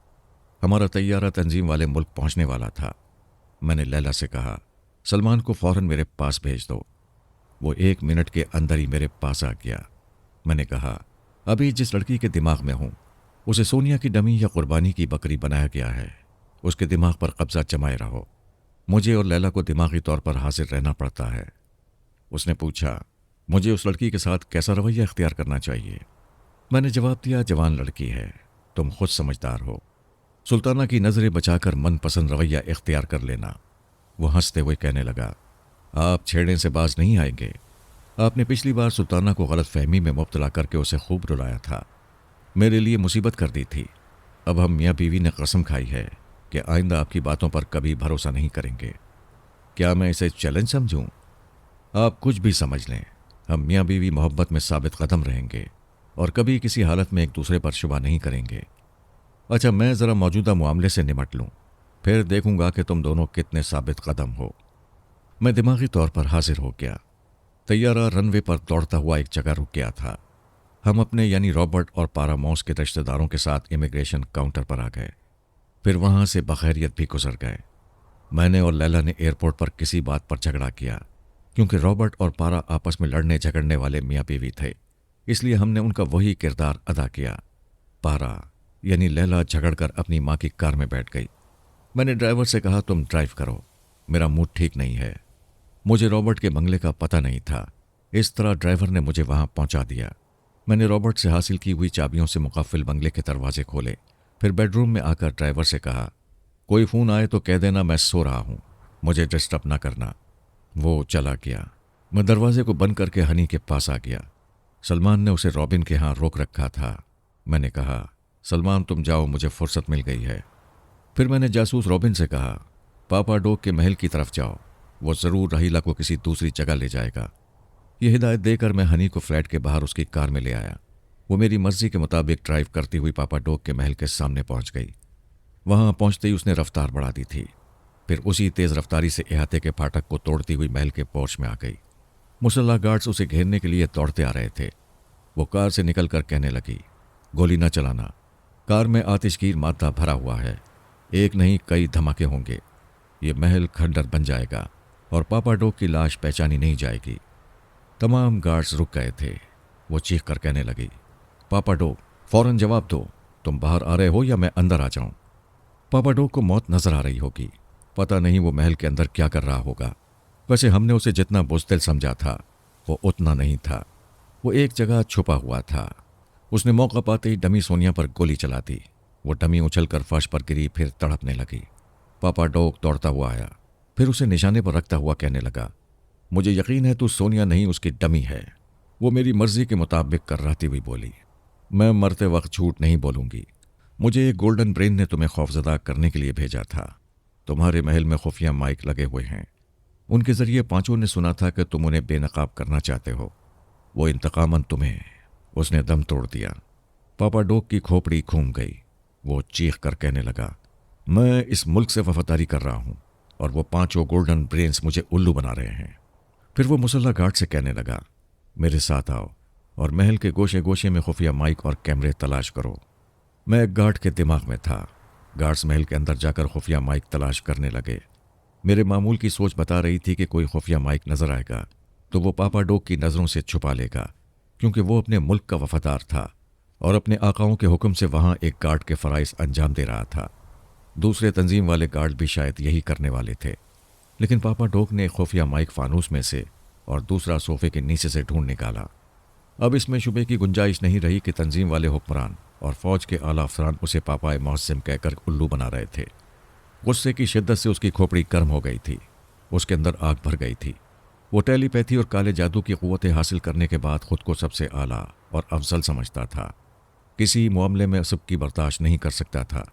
हमारा तैयारा तंजीम वाले मुल्क पहुंचने वाला था। मैंने लैला से कहा, सलमान को फ़ौरन मेरे पास भेज दो। वो 1 मिनट के अंदर ही मेरे पास आ गया। मैंने कहा, अभी जिस लड़की के दिमाग में हूं उसे सोनिया की डमी या कुर्बानी की बकरी बनाया गया है। उसके दिमाग पर कब्जा जमाए रहो। मुझे और लैला को दिमागी तौर पर हाजिर रहना पड़ता है। उसने पूछा, मुझे उस लड़की के साथ कैसा रवैया इख्तियार करना चाहिए? मैंने जवाब दिया, जवान लड़की है, तुम खुद समझदार हो। सुल्ताना की नज़रें बचाकर मनपसंद रवैया इख्तियार कर लेना। वो हंसते हुए कहने लगा, आप छेड़ने से बाज नहीं आएंगे। आपने पिछली बार सुल्ताना को गलत फहमी में मुब्तला करके उसे खूब रुलाया था, मेरे लिए मुसीबत कर दी थी। अब हम मियाँ बीवी ने कसम खाई है कि आइंदा आपकी बातों पर कभी भरोसा नहीं करेंगे। क्या मैं इसे चैलेंज समझूं? आप कुछ भी समझ लें, हम मियाँ बीवी मोहब्बत में साबित कदम रहेंगे और कभी किसी हालत में एक दूसरे पर शुबा नहीं करेंगे। अच्छा, मैं ज़रा मौजूदा मामले से निमट लूँ, फिर देखूंगा कि तुम दोनों कितने साबित कदम हो। मैं दिमागी तौर पर हाजिर हो गया। तैयारा रनवे पर दौड़ता हुआ एक जगह रुक गया था। हम अपने यानी रॉबर्ट और पारामॉस के रिश्तेदारों के साथ इमिग्रेशन काउंटर पर आ गए। फिर वहां से बखैरियत भी गुजर गए। मैंने और लैला ने एयरपोर्ट पर किसी बात पर झगड़ा किया, क्योंकि रॉबर्ट और पारा आपस में लड़ने झगड़ने वाले मियाँ बीवी थे, इसलिए हमने उनका वही किरदार अदा किया। पारा यानी लैला झगड़कर अपनी माँ की कार में बैठ गई। मैंने ड्राइवर से कहा, तुम ड्राइव करो, मेरा मूड ठीक नहीं है। मुझे रॉबर्ट के बंगले का पता नहीं था, इस तरह ड्राइवर ने मुझे वहां पहुंचा दिया। मैंने रॉबर्ट से हासिल की हुई चाबियों से मुकफ्फिल बंगले के दरवाजे खोले। फिर बेडरूम में आकर ड्राइवर से कहा, कोई फ़ोन आए तो कह देना मैं सो रहा हूं, मुझे डिस्टर्ब ना करना। वो चला गया। मैं दरवाजे को बंद करके हनी के पास आ गया। सलमान ने उसे रॉबिन के यहाँ रोक रखा था। मैंने कहा, सलमान तुम जाओ, मुझे फुर्सत मिल गई है। फिर मैंने जासूस रॉबिन से कहा, पापा डोग के महल की तरफ जाओ, वो ज़रूर रहीला को किसी दूसरी जगह ले जाएगा। यह हिदायत देकर मैं हनी को फ्लैट के बाहर उसकी कार में ले आया। वो मेरी मर्जी के मुताबिक ड्राइव करती हुई पापा डोग के महल के सामने पहुंच गई। वहां पहुंचते ही उसने रफ्तार बढ़ा दी थी। फिर उसी तेज रफ्तारी से अहाते के फाटक को तोड़ती हुई महल के पोर्च में आ गई। मुसल्ला गार्ड्स उसे घेरने के लिए दौड़ते आ रहे थे। वो कार से निकलकर कहने लगी, गोली न चलाना, कार में आतिशगीर मादा भरा हुआ है, एक नहीं कई धमाके होंगे, ये महल खंडर बन जाएगा और पापा डोग की लाश पहचानी नहीं जाएगी। तमाम गार्ड्स रुक गए थे। वो चीख कर कहने लगी, पापा डोग फौरन जवाब दो, तुम बाहर आ रहे हो या मैं अंदर आ जाऊं। पापा डोग को मौत नजर आ रही होगी, पता नहीं वो महल के अंदर क्या कर रहा होगा। वैसे हमने उसे जितना बुज़दिल समझा था वो उतना नहीं था। वो एक जगह छुपा हुआ था। उसने मौका पाते ही डमी सोनिया पर गोली चला दी। वो डमी उछलकर फर्श पर गिरी, फिर तड़पने लगी। पापा डोग दौड़ता हुआ आया, फिर उसे निशाने पर रखता हुआ कहने लगा, मुझे यकीन है तू सोनिया नहीं उसकी डमी है। वो मेरी मर्जी के मुताबिक कर्राती हुई बोली, मैं मरते वक्त झूठ नहीं बोलूंगी। मुझे एक गोल्डन ब्रेन ने तुम्हें खौफजदा करने के लिए भेजा था। तुम्हारे महल में खुफिया माइक लगे हुए हैं, उनके जरिए पांचों ने सुना था कि तुम उन्हें बेनकाब करना चाहते हो। वो इंतकामन तुम्हें। उसने दम तोड़ दिया। पापा डोग की खोपड़ी घूम गई। वो चीख कर कहने लगा, मैं इस मुल्क से वफादारी कर रहा हूं और वो पांचों गोल्डन ब्रेन्स मुझे उल्लू बना रहे हैं। फिर वो मुसल्ला गार्ड से कहने लगा, मेरे साथ आओ और महल के गोशे गोशे में खुफिया माइक और कैमरे तलाश करो। मैं एक गार्ड के दिमाग में था। गार्ड्स महल के अंदर जाकर खुफिया माइक तलाश करने लगे। मेरे मामूल की सोच बता रही थी कि कोई खुफिया माइक नजर आएगा तो वो पापा डोग की नज़रों से छुपा लेगा, क्योंकि वो अपने मुल्क का वफादार था और अपने आकाओं के हुक्म से वहां एक गार्ड के फ़राइज़ अंजाम दे रहा था। दूसरे तंजीम वाले गार्ड भी शायद यही करने वाले थे, लेकिन पापा डोग ने खुफिया माइक फानूस में से और दूसरा सोफे के नीचे से ढूंढ निकाला। अब इसमें शुबे की गुंजाइश नहीं रही कि तंजीम वाले हुक्मरान और फौज के आला अफसरान उसे पापाए मौसम कहकर उल्लू बना रहे थे। गुस्से की शिद्दत से उसकी खोपड़ी गर्म हो गई थी, उसके अंदर आग भर गई थी। वो टेलीपैथी और काले जादू की क़ुव्वतें हासिल करने के बाद खुद को सबसे आला और अफजल समझता था। किसी मामले में सबकी बर्दाश्त नहीं कर सकता था।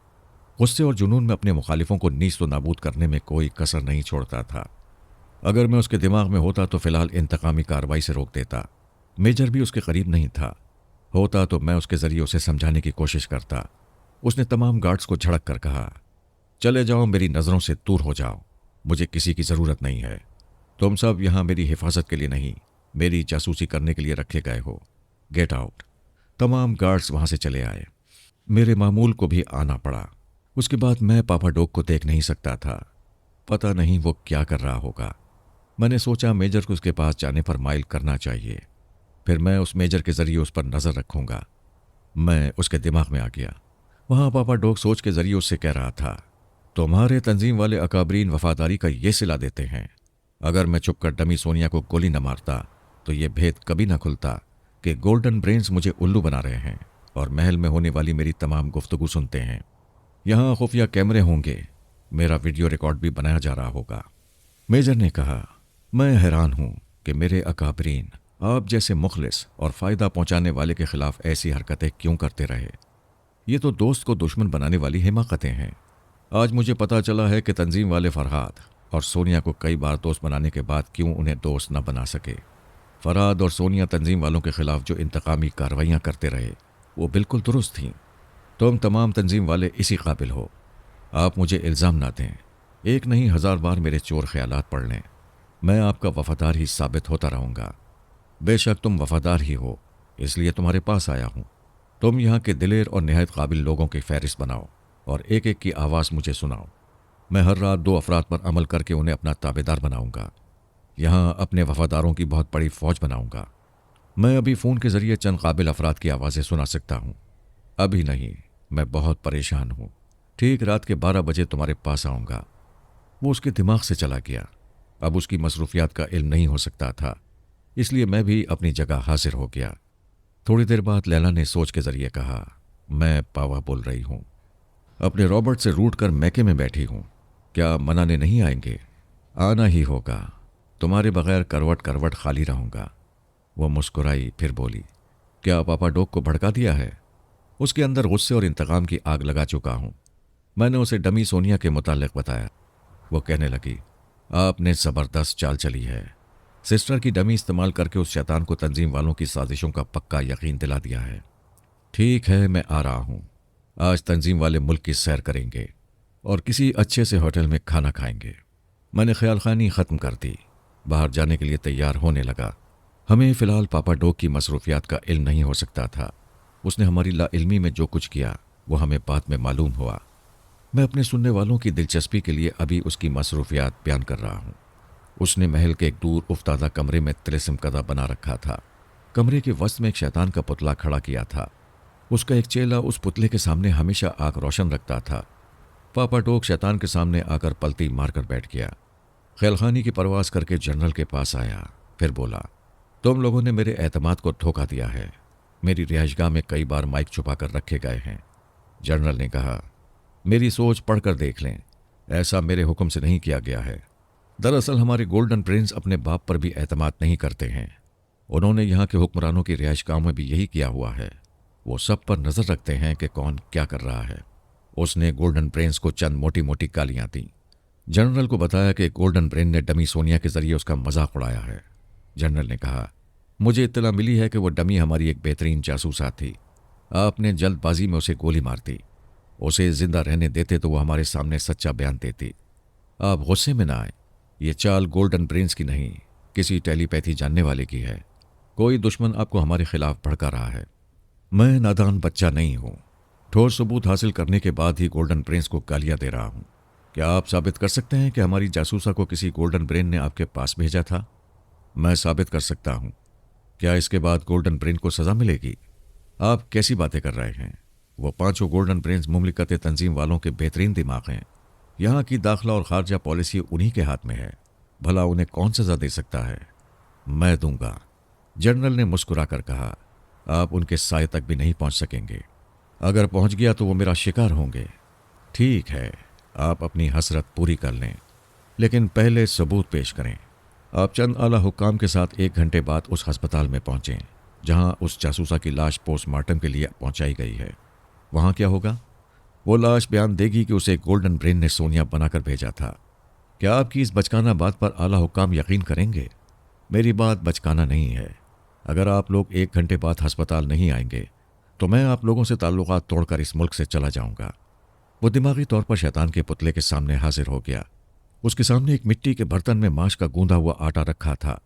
गुस्से और जुनून में अपने मुखालिफों को नीच तो नाबूद करने में कोई कसर नहीं छोड़ता था। अगर मैं उसके दिमाग में होता तो फिलहाल इंतकामी कार्रवाई से रोक देता। मेजर भी उसके करीब नहीं था, होता तो मैं उसके जरिए उसे समझाने की कोशिश करता। उसने तमाम गार्ड्स को झड़क कर कहा, चले जाओ, मेरी नज़रों से दूर हो जाओ, मुझे किसी की ज़रूरत नहीं है। तुम सब यहाँ मेरी हिफाजत के लिए नहीं, मेरी जासूसी करने के लिए रखे गए हो। Get out. तमाम गार्ड्स वहाँ से चले आए। मेरे मामूल को भी आना पड़ा। उसके बाद मैं पापा डोग को देख नहीं सकता था। पता नहीं वो क्या कर रहा होगा। मैंने सोचा मेजर को उसके पास जाने पर माइल करना चाहिए, फिर मैं उस मेजर के जरिए उस पर नज़र रखूंगा। मैं उसके दिमाग में आ गया। वहाँ पापा डोग सोच के जरिए उससे कह रहा था, तुम्हारे तंजीम वाले अकाबरीन वफादारी का ये सिला देते हैं। अगर मैं चुप कर डमी सोनिया को गोली न मारता तो ये भेद कभी ना खुलता कि गोल्डन ब्रेन्स मुझे उल्लू बना रहे हैं और महल में होने वाली मेरी तमाम गुफ्तगू सुनते हैं। यहाँ खुफिया कैमरे होंगे, मेरा वीडियो रिकॉर्ड भी बनाया जा रहा होगा। मेजर ने कहा, मैं हैरान हूँ कि मेरे अकाबरीन आप जैसे मुखलिस और फ़ायदा पहुँचाने वाले के खिलाफ ऐसी हरकतें क्यों करते रहे। ये तो दोस्त को दुश्मन बनाने वाली हिमाकतें हैं। आज मुझे पता चला है कि तंजीम वाले फरहाद और सोनिया को कई बार दोस्त बनाने के बाद क्यों उन्हें दोस्त न बना सके। फरहाद और सोनिया तंजीम वालों के खिलाफ जो इंतकामी कार्रवाइयाँ करते रहे वो बिल्कुल दुरुस्त थीं। तुम तमाम तंजीम वाले इसी काबिल हो। आप मुझे इल्ज़ाम ना दें, एक नहीं 1000 बार मेरे चोर ख्यालात पढ़ लें। मैं आपका वफादार ही साबित होता रहूंगा। बेशक तुम वफादार ही हो, इसलिए तुम्हारे पास आया हूं। तुम यहाँ के दिलेर और निहायत काबिल लोगों की फहरिस्त बनाओ और एक एक की आवाज़ मुझे सुनाओ। मैं हर रात 2 अफराद पर अमल करके उन्हें अपना ताबेदार बनाऊंगा। यहाँ अपने वफादारों की बहुत बड़ी फौज बनाऊंगा। मैं अभी फ़ोन के ज़रिए चंद काबिल अफराद की आवाज़ें सुना सकता हूँ। अभी नहीं, मैं बहुत परेशान हूँ। ठीक रात के 12 बजे तुम्हारे पास आऊँगा। वो उसके दिमाग से चला गया। अब उसकी मसरूफियात का इल्म नहीं हो सकता था, इसलिए मैं भी अपनी जगह हाजिर हो गया। थोड़ी देर बाद लैला ने सोच के ज़रिए कहा, मैं पावा बोल रही हूँ। अपने रॉबर्ट से रूट कर मैके में बैठी हूँ। क्या मनाने नहीं आएंगे? आना ही होगा। तुम्हारे बगैर करवट करवट खाली रहूँगा। वो मुस्कुराई, फिर बोली, क्या पापा डॉग को भड़का दिया है? उसके अंदर गुस्से और इंतकाम की आग लगा चुका हूँ। मैंने उसे डमी सोनिया के मुतालिक बताया। वो कहने लगी, आपने ज़बरदस्त चाल चली है। सिस्टर की डमी इस्तेमाल करके उस शैतान को तंजीम वालों की साजिशों का पक्का यकीन दिला दिया है। ठीक है, मैं आ रहा हूँ। आज तंजीम वाले मुल्क की सैर करेंगे और किसी अच्छे से होटल में खाना खाएंगे। मैंने ख्याल खानी ख़त्म कर दी, बाहर जाने के लिए तैयार होने लगा। हमें फ़िलहाल पापा डॉग की मसरूफियात का इल्म नहीं हो सकता था। उसने हमारी लाइल्मी में जो कुछ किया वो हमें बाद में मालूम हुआ। मैं अपने सुनने वालों की दिलचस्पी के लिए अभी उसकी मसरूफियात बयान कर रहा हूँ। उसने महल के एक दूर उफ्तादा कमरे में तिलिस्म कदा बना रखा था। कमरे के वस्त में एक शैतान का पुतला खड़ा किया था। उसका एक चेला उस पुतले के सामने हमेशा आग रोशन रखता था। पापा डॉग शैतान के सामने आकर पलती मारकर बैठ गया। ख्यालखानी की परवास करके जनरल के पास आया, फिर बोला, तुम लोगों ने मेरे एतमाद को धोखा दिया है। मेरी रिहाइशगाह में कई बार माइक छुपा कर रखे गए हैं। जनरल ने कहा, मेरी सोच पढ़कर देख लें, ऐसा मेरे हुक्म से नहीं किया गया है। दरअसल हमारे गोल्डन प्रिंस अपने बाप पर भी एतमाद नहीं करते हैं। उन्होंने यहाँ के हुक्मरानों की रिहाइशगाहों में भी यही किया हुआ है। वो सब पर नज़र रखते हैं कि कौन क्या कर रहा है। उसने गोल्डन प्रिंस को चंद मोटी मोटी गालियाँ दी। जनरल को बताया कि गोल्डन प्रिंस ने डमी सोनिया के जरिए उसका मजाक उड़ाया है। जनरल ने कहा, मुझे इत्तला मिली है कि वो डमी हमारी एक बेहतरीन जासूसा थी। आपने जल्दबाजी में उसे गोली मार दी। उसे जिंदा रहने देते तो वो हमारे सामने सच्चा बयान देती। आप गुस्से में ना आए, ये चाल गोल्डन प्रिंस की नहीं, किसी टेलीपैथी जानने वाले की है। कोई दुश्मन आपको हमारे खिलाफ भड़का रहा है। मैं नादान बच्चा नहीं हूँ। ठोस सबूत हासिल करने के बाद ही गोल्डन प्रिंस को गालियाँ दे रहा हूँ। क्या आप साबित कर सकते हैं कि हमारी जासूसा को किसी गोल्डन ब्रेन ने आपके पास भेजा था? मैं साबित कर सकता हूँ। क्या इसके बाद गोल्डन ब्रेन को सज़ा मिलेगी? आप कैसी बातें कर रहे हैं? वो 5 गोल्डन ब्रेन्स मुमलिकत तंजीम वालों के बेहतरीन दिमाग हैं। यहाँ की दाखिला और खारजा पॉलिसी उन्हीं के हाथ में है। भला उन्हें कौन सज़ा दे सकता है? मैं दूंगा। जनरल ने मुस्कुरा कर कहा, आप उनके साए तक भी नहीं पहुँच सकेंगे। अगर पहुँच गया तो वो मेरा शिकार होंगे। ठीक है, आप अपनी हसरत पूरी कर लें, लेकिन पहले सबूत पेश करें। आप चंद आला हुक्काम के साथ 1 घंटे बाद उस अस्पताल में पहुँचें जहाँ उस जासूसा की लाश पोस्टमार्टम के लिए पहुँचाई गई है। वहाँ क्या होगा? वो लाश बयान देगी कि उसे गोल्डन ब्रेन ने सोनिया बनाकर भेजा था। क्या आपकी इस बचकाना बात पर आला हुक्काम यकीन करेंगे? मेरी बात बचकाना नहीं है। अगर आप लोग 1 घंटे बाद अस्पताल नहीं आएंगे तो मैं आप लोगों से ताल्लुकात तोड़कर इस मुल्क से चला जाऊंगा। वो दिमागी तौर पर शैतान के पुतले के सामने हाजिर हो गया। उसके सामने एक मिट्टी के बर्तन में माश का गूंदा हुआ आटा रखा था।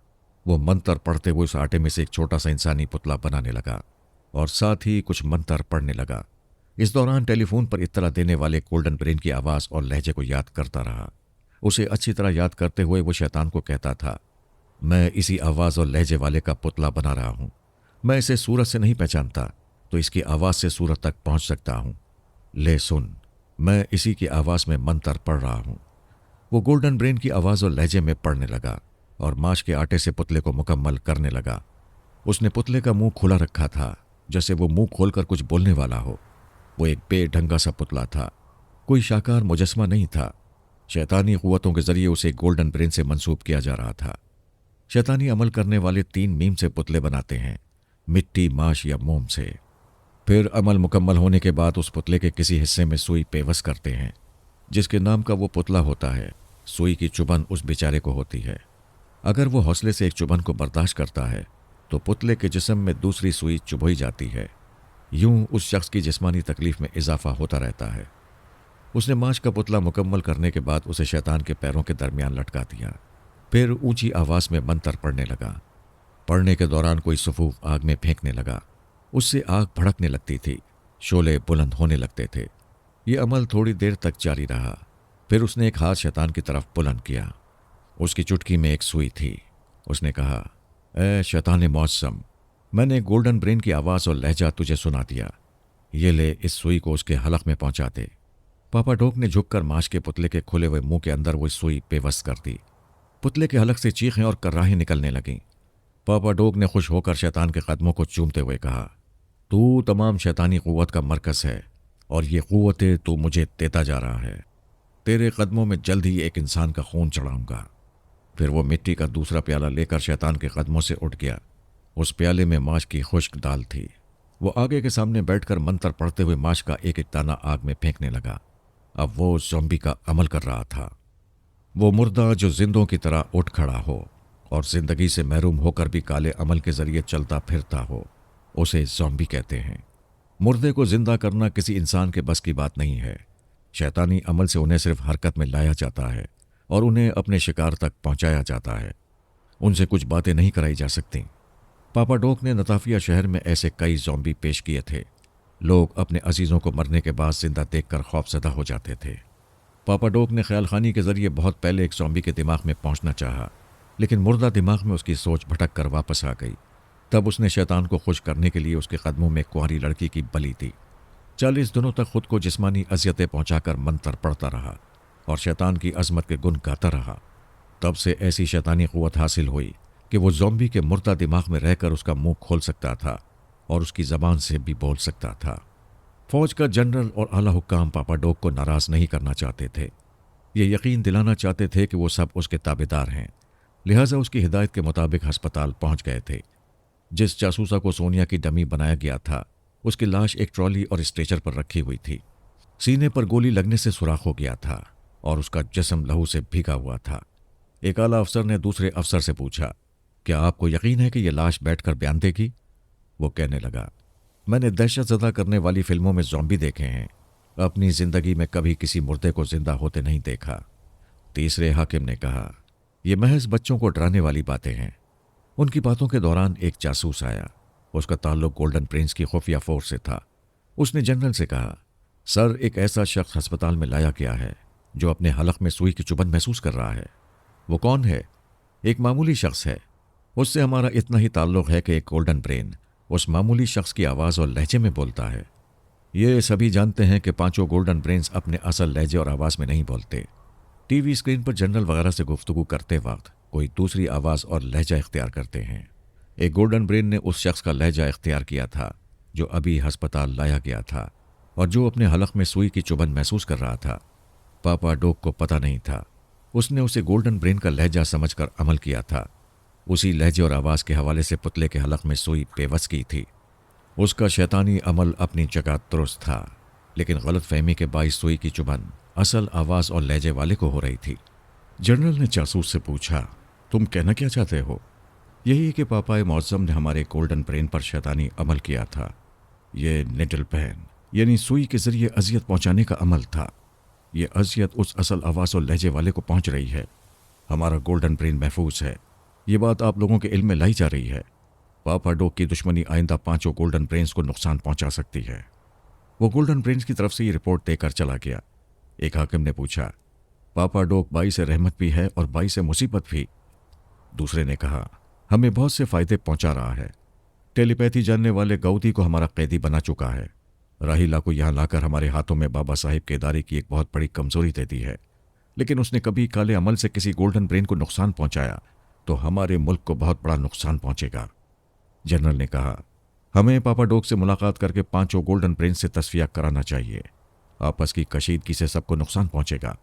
वो मंतर पढ़ते हुए उस आटे में से एक छोटा सा इंसानी पुतला बनाने लगा और साथ ही कुछ मंतर पढ़ने लगा। इस दौरान टेलीफोन पर इत्तला देने वाले गोल्डन ब्रेन की आवाज़ और लहजे को याद करता रहा। उसे अच्छी तरह याद करते हुए वो शैतान को कहता था, मैं इसी आवाज़ और लहजे वाले का पुतला बना रहा हूँ। मैं इसे सूरत से नहीं पहचानता तो इसकी आवाज़ से सूरत तक पहुँच सकता हूँ। ले सुन, मैं इसी की आवाज़ में मंतर पढ़ रहा हूँ। वो गोल्डन ब्रेन की आवाज़ और लहजे में पढ़ने लगा और माश के आटे से पुतले को मुकम्मल करने लगा। उसने पुतले का मुंह खुला रखा था, जैसे वो मुंह खोलकर कुछ बोलने वाला हो। वो एक बेढंगा सा पुतला था, कोई शाकार मुजस्मा नहीं था। शैतानी क़ुव्वतों के जरिए उसे गोल्डन ब्रेन से मंसूब किया जा रहा था। शैतानी अमल करने वाले 3 मीम से पुतले बनाते हैं, मिट्टी, माश या मोम से। फिर अमल मुकम्मल होने के बाद उस पुतले के किसी हिस्से में सुई पेवस करते हैं। जिसके नाम का वो पुतला होता है, सुई की चुभन उस बेचारे को होती है। अगर वो हौसले से एक चुभन को बर्दाश्त करता है तो पुतले के जिस्म में दूसरी सुई चुभोई जाती है। यूं उस शख्स की जिस्मानी तकलीफ में इजाफा होता रहता है। उसने माश का पुतला मुकम्मल करने के बाद उसे शैतान के पैरों के दरमियान लटका दिया। फिर ऊंची आवाज में मंत्र पढ़ने लगा। पढ़ने के दौरान कोई सफूफ आग में फेंकने लगा। उससे आग भड़कने लगती थी, शोले बुलंद होने लगते थे। ये अमल थोड़ी देर तक जारी रहा। फिर उसने एक हाथ शैतान की तरफ बुलंद किया। उसकी चुटकी में एक सुई थी। उसने कहा, ए शैतान मौसम, मैंने गोल्डन ब्रेन की आवाज़ और लहजा तुझे सुना दिया। ये ले, इस सुई को उसके हलक में पहुंचा दे। पापा डॉग ने झुककर माश के पुतले के खुले हुए मुंह के अंदर वो सुई बेबस कर दी। पुतले के हलक से चीखें और कर्राहें निकलने लगीं। पापा डॉग ने खुश होकर शैतान के कदमों को चूमते हुए कहा, तू तमाम शैतानी कुव्वत का मरकज़ है और ये कुव्वतें तू मुझे देता जा रहा है। तेरे कदमों में जल्द ही एक इंसान का खून चढ़ाऊंगा। फिर वो मिट्टी का दूसरा प्याला लेकर शैतान के कदमों से उठ गया। उस प्याले में माश की खुश्क दाल थी। वो आगे के सामने बैठकर मंत्र पढ़ते हुए माश का एक एक दाना आग में फेंकने लगा। अब वो ज़ॉम्बी का अमल कर रहा था। वो मुर्दा जो जिंदों की तरह उठ खड़ा हो और जिंदगी से महरूम होकर भी काले अमल के जरिए चलता फिरता हो, उसे ज़ॉम्बी कहते हैं। मुर्दे को जिंदा करना किसी इंसान के बस की बात नहीं है। शैतानी अमल से उन्हें सिर्फ हरकत में लाया जाता है और उन्हें अपने शिकार तक पहुंचाया जाता है। उनसे कुछ बातें नहीं कराई जा सकती। पापा डॉग ने नताफिया शहर में ऐसे कई ज़ॉम्बी पेश किए थे। लोग अपने अजीज़ों को मरने के बाद जिंदा देखकर खौफजदा हो जाते थे। पापा डॉग ने ख्याल खानी के जरिए बहुत पहले एक ज़ॉम्बी के दिमाग में पहुंचना चाहा, लेकिन मुर्दा दिमाग में उसकी सोच भटक कर वापस आ गई। तब उसने शैतान को खुश करने के लिए उसके कदमों में कुंवारी लड़की की बलि दी। 40 दिनों तक खुद को जिस्मानी अजियतें पहुंचाकर मंत्र पढ़ता रहा और शैतान की अजमत के गुण गाता रहा। तब से ऐसी शैतानी कुव्वत हासिल हुई कि वो ज़ॉम्बी के मुर्दा दिमाग में रहकर उसका मुंह खोल सकता था और उसकी ज़बान से भी बोल सकता था। फौज का जनरल और आला हुक्काम पापा डॉग को नाराज नहीं करना चाहते थे। ये यकीन दिलाना चाहते थे कि वो सब उसके ताबेदार हैं। लिहाजा उसकी हिदायत के मुताबिक अस्पताल पहुंच गए थे। जिस जासूसा को सोनिया की डमी बनाया गया था, उसकी लाश एक ट्रॉली और स्ट्रेचर पर रखी हुई थी। सीने पर गोली लगने से सुराख हो गया था और उसका जिस्म लहू से भीगा हुआ था। एक आला अफसर ने दूसरे अफसर से पूछा, क्या आपको यकीन है कि यह लाश बैठकर बयान देगी? वो कहने लगा, मैंने दहशतज़दा करने वाली फिल्मों में ज़ॉम्बी देखे हैं, अपनी ज़िंदगी में कभी किसी मुर्दे को जिंदा होते नहीं देखा। तीसरे हाकिम ने कहा, यह महज बच्चों को डराने वाली बातें हैं। उनकी बातों के दौरान एक जासूस आया। उसका ताल्लुक गोल्डन प्रिंस की खुफिया फोर्स से था। उसने जनरल से कहा, सर, एक ऐसा शख्स अस्पताल में लाया गया है जो अपने हलक में सुई की चुभन महसूस कर रहा है। वो कौन है? एक मामूली शख्स है। उससे हमारा इतना ही ताल्लुक है कि एक गोल्डन ब्रेन उस मामूली शख्स की आवाज़ और लहजे में बोलता है। ये सभी जानते हैं कि पांचों गोल्डन ब्रेन्स अपने असल लहजे और आवाज़ में नहीं बोलते। टीवी स्क्रीन पर जनरल वगैरह से गुफ्तगू करते वक्त कोई दूसरी आवाज़ और लहजा इख्तियार करते हैं। एक गोल्डन ब्रेन ने उस शख्स का लहजा इख्तियार किया था जो अभी अस्पताल लाया गया था और जो अपने हलक में सुई की चुभन महसूस कर रहा था। पापा डॉग को पता नहीं था। उसने उसे गोल्डन ब्रेन का लहजा समझकर अमल किया था। उसी लहजे और आवाज़ के हवाले से पुतले के हलक में सुई बेबस की थी। उसका शैतानी अमल अपनी जगह दुरुस्त था, लेकिन गलत फहमी के बाइस सुई की चुभन असल आवाज़ और लहजे वाले को हो रही थी। जनरल ने जासूस से पूछा, तुम कहना क्या चाहते हो? यही कि पापा मौज़म ने हमारे गोल्डन ब्रेन पर शैतानी अमल किया था। ये निडल पेन यानी सुई के ज़रिए अजियत पहुंचाने का अमल था। ये अजियत उस असल आवाज़ और लहजे वाले को पहुंच रही है। हमारा गोल्डन ब्रेन महफूज है। ये बात आप लोगों के इल्म में लाई जा रही है। पापा डॉग की दुश्मनी आइंदा पांचों गोल्डन ब्रेन्स को नुकसान पहुंचा सकती है। वो गोल्डन ब्रेन्स की तरफ से ये रिपोर्ट देकर चला गया। एक हाकिम ने पूछा, पापा डॉग बाई से रहमत भी है और बाई से मुसीबत भी? दूसरे ने कहा, हमें बहुत से फायदे पहुंचा रहा है। टेलीपैथी जानने वाले गौदी को हमारा कैदी बना चुका है। राहिला को यहाँ लाकर हमारे हाथों में बाबा साहिब के इदारे की एक बहुत बड़ी कमजोरी दे दी है। लेकिन उसने कभी काले अमल से किसी गोल्डन ब्रेन को नुकसान पहुंचाया तो हमारे मुल्क को बहुत बड़ा नुकसान पहुंचेगा। जनरल ने कहा, हमें पापा डॉग से मुलाकात करके पांचों गोल्डन ब्रेन से तस्फिया कराना चाहिए। आपस की कशीदगी से सबको नुकसान पहुंचेगा।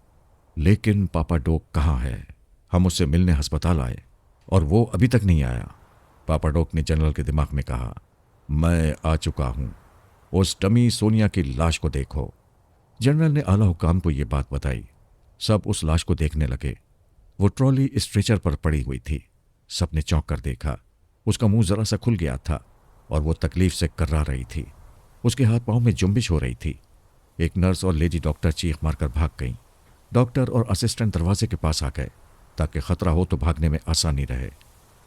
लेकिन पापा डॉग कहाँ है? हम उससे मिलने अस्पताल आए और वो अभी तक नहीं आया। पापा डॉग ने जनरल के दिमाग में कहा, मैं आ चुका हूं। उस डमी सोनिया की लाश को देखो। जनरल ने आला हुकाम को यह बात बताई। सब उस लाश को देखने लगे। वो ट्रॉली स्ट्रेचर पर पड़ी हुई थी। सबने चौंक कर देखा। उसका मुंह जरा सा खुल गया था और वो तकलीफ से कर्रा रही थी। उसके हाथ पांव में जुम्बिश हो रही थी। एक नर्स और लेडी डॉक्टर चीख मारकर भाग गईं। डॉक्टर और असिस्टेंट दरवाजे के पास आ गए। ताकि ख़तरा हो तो भागने में आसानी रहे।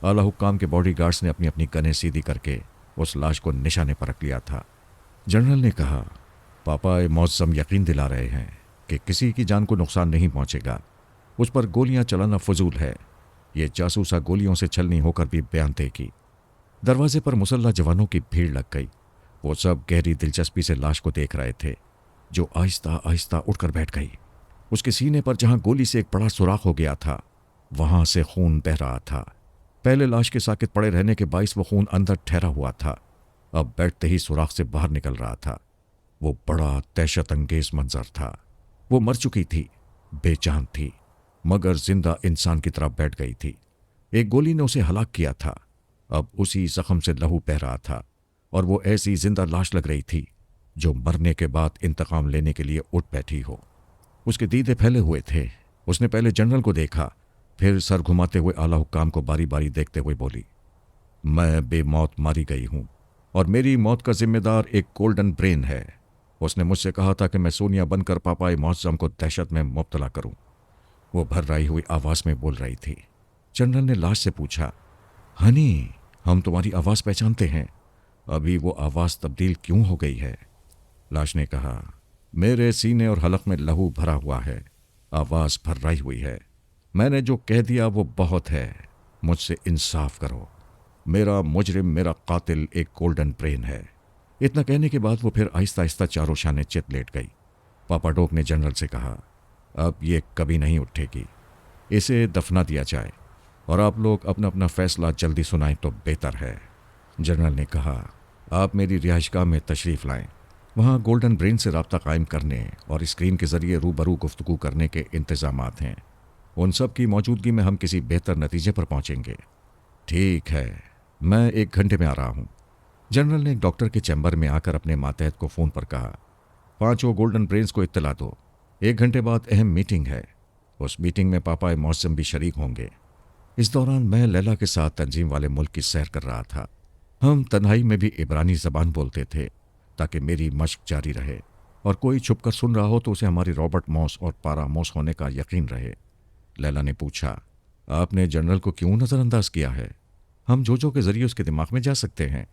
आला हुक्काम के बॉडीगार्ड्स ने अपनी अपनी गनें सीधी करके उस लाश को निशाने पर रख लिया था। जनरल ने कहा, पापा मौज़म यकीन दिला रहे हैं कि किसी की जान को नुकसान नहीं पहुंचेगा। उस पर गोलियां चलाना फजूल है। ये जासूसा गोलियों से छलनी होकर भी बयान देगी। दरवाजे पर मुसल्ला जवानों की भीड़ लग गई। वो सब गहरी दिलचस्पी से लाश को देख रहे थे, जो आहिस्ता आहिस्ता उठकर बैठ गई। उसके सीने पर जहां गोली से एक बड़ा सुराख हो गया था, वहां से खून बह रहा था। पहले लाश के साकित पड़े रहने के बाइस वो खून अंदर ठहरा हुआ था, अब बैठते ही सुराख से बाहर निकल रहा था। वो बड़ा दहशत अंगेज मंजर था। वो मर चुकी थी, बेजान थी, मगर जिंदा इंसान की तरह बैठ गई थी। एक गोली ने उसे हलाक किया था, अब उसी जख्म से लहू बह रहा था और वो ऐसी जिंदा लाश लग रही थी जो मरने के बाद इंतकाम लेने के लिए उठ बैठी हो। उसके दीदे फैले हुए थे। उसने पहले जनरल को देखा, फिर सर घुमाते हुए आला हुक्काम को बारी बारी देखते हुए बोली, मैं बेमौत मारी गई हूं और मेरी मौत का जिम्मेदार एक गोल्डन ब्रेन है। उसने मुझसे कहा था कि मैं सोनिया बनकर पापाए मौज़म को दहशत में मुब्तला करूं। वो भर्राई हुई आवाज में बोल रही थी। जनरल ने लाश से पूछा, हनी, हम तुम्हारी आवाज पहचानते हैं, अभी वो आवाज तब्दील क्यों हो गई है? लाश ने कहा, मेरे सीने और हलक में लहू भरा हुआ है, आवाज भर्राई हुई है। मैंने जो कह दिया वो बहुत है, मुझसे इंसाफ करो। मेरा मुजरिम, मेरा कातिल एक गोल्डन ब्रेन है। इतना कहने के बाद वो फिर आहिस्ता आहिस्ता चारों शाने चित लेट गई। पापा डोक ने जनरल से कहा, अब ये कभी नहीं उठेगी, इसे दफना दिया जाए और आप लोग अपना अपना फैसला जल्दी सुनाएं तो बेहतर है। जनरल ने कहा, आप मेरी रिहाइशगाह में तशरीफ़ लाएं। वहाँ गोल्डन ब्रेन से रब्ता कायम करने और स्क्रीन के ज़रिए रूबरू गुफ्तगू करने के इंतज़ामात हैं। उन सब की मौजूदगी में हम किसी बेहतर नतीजे पर पहुँचेंगे। ठीक है, मैं 1 घंटे में आ रहा हूँ। जनरल ने एक डॉक्टर के चैम्बर में आकर अपने मातहत को फ़ोन पर कहा, 5 गोल्डन ब्रेन्स को इत्तला दो, 1 घंटे बाद अहम मीटिंग है। उस मीटिंग में पापा मौसम भी शरीक होंगे। इस दौरान मैं लैला के साथ तंजीम वाले मुल्क की सैर कर रहा था। हम तन्हाई में भी इब्रानी ज़बान बोलते थे ताकि मेरी मशक जारी रहे और कोई छुपकर सुन रहा हो तो उसे हमारी रॉबर्ट मॉस और पारा मॉस होने का यकीन रहे। लैला ने पूछा, आपने जनरल को क्यों नज़रअंदाज किया है? हम जोजो के ज़रिए उसके दिमाग में जा सकते हैं,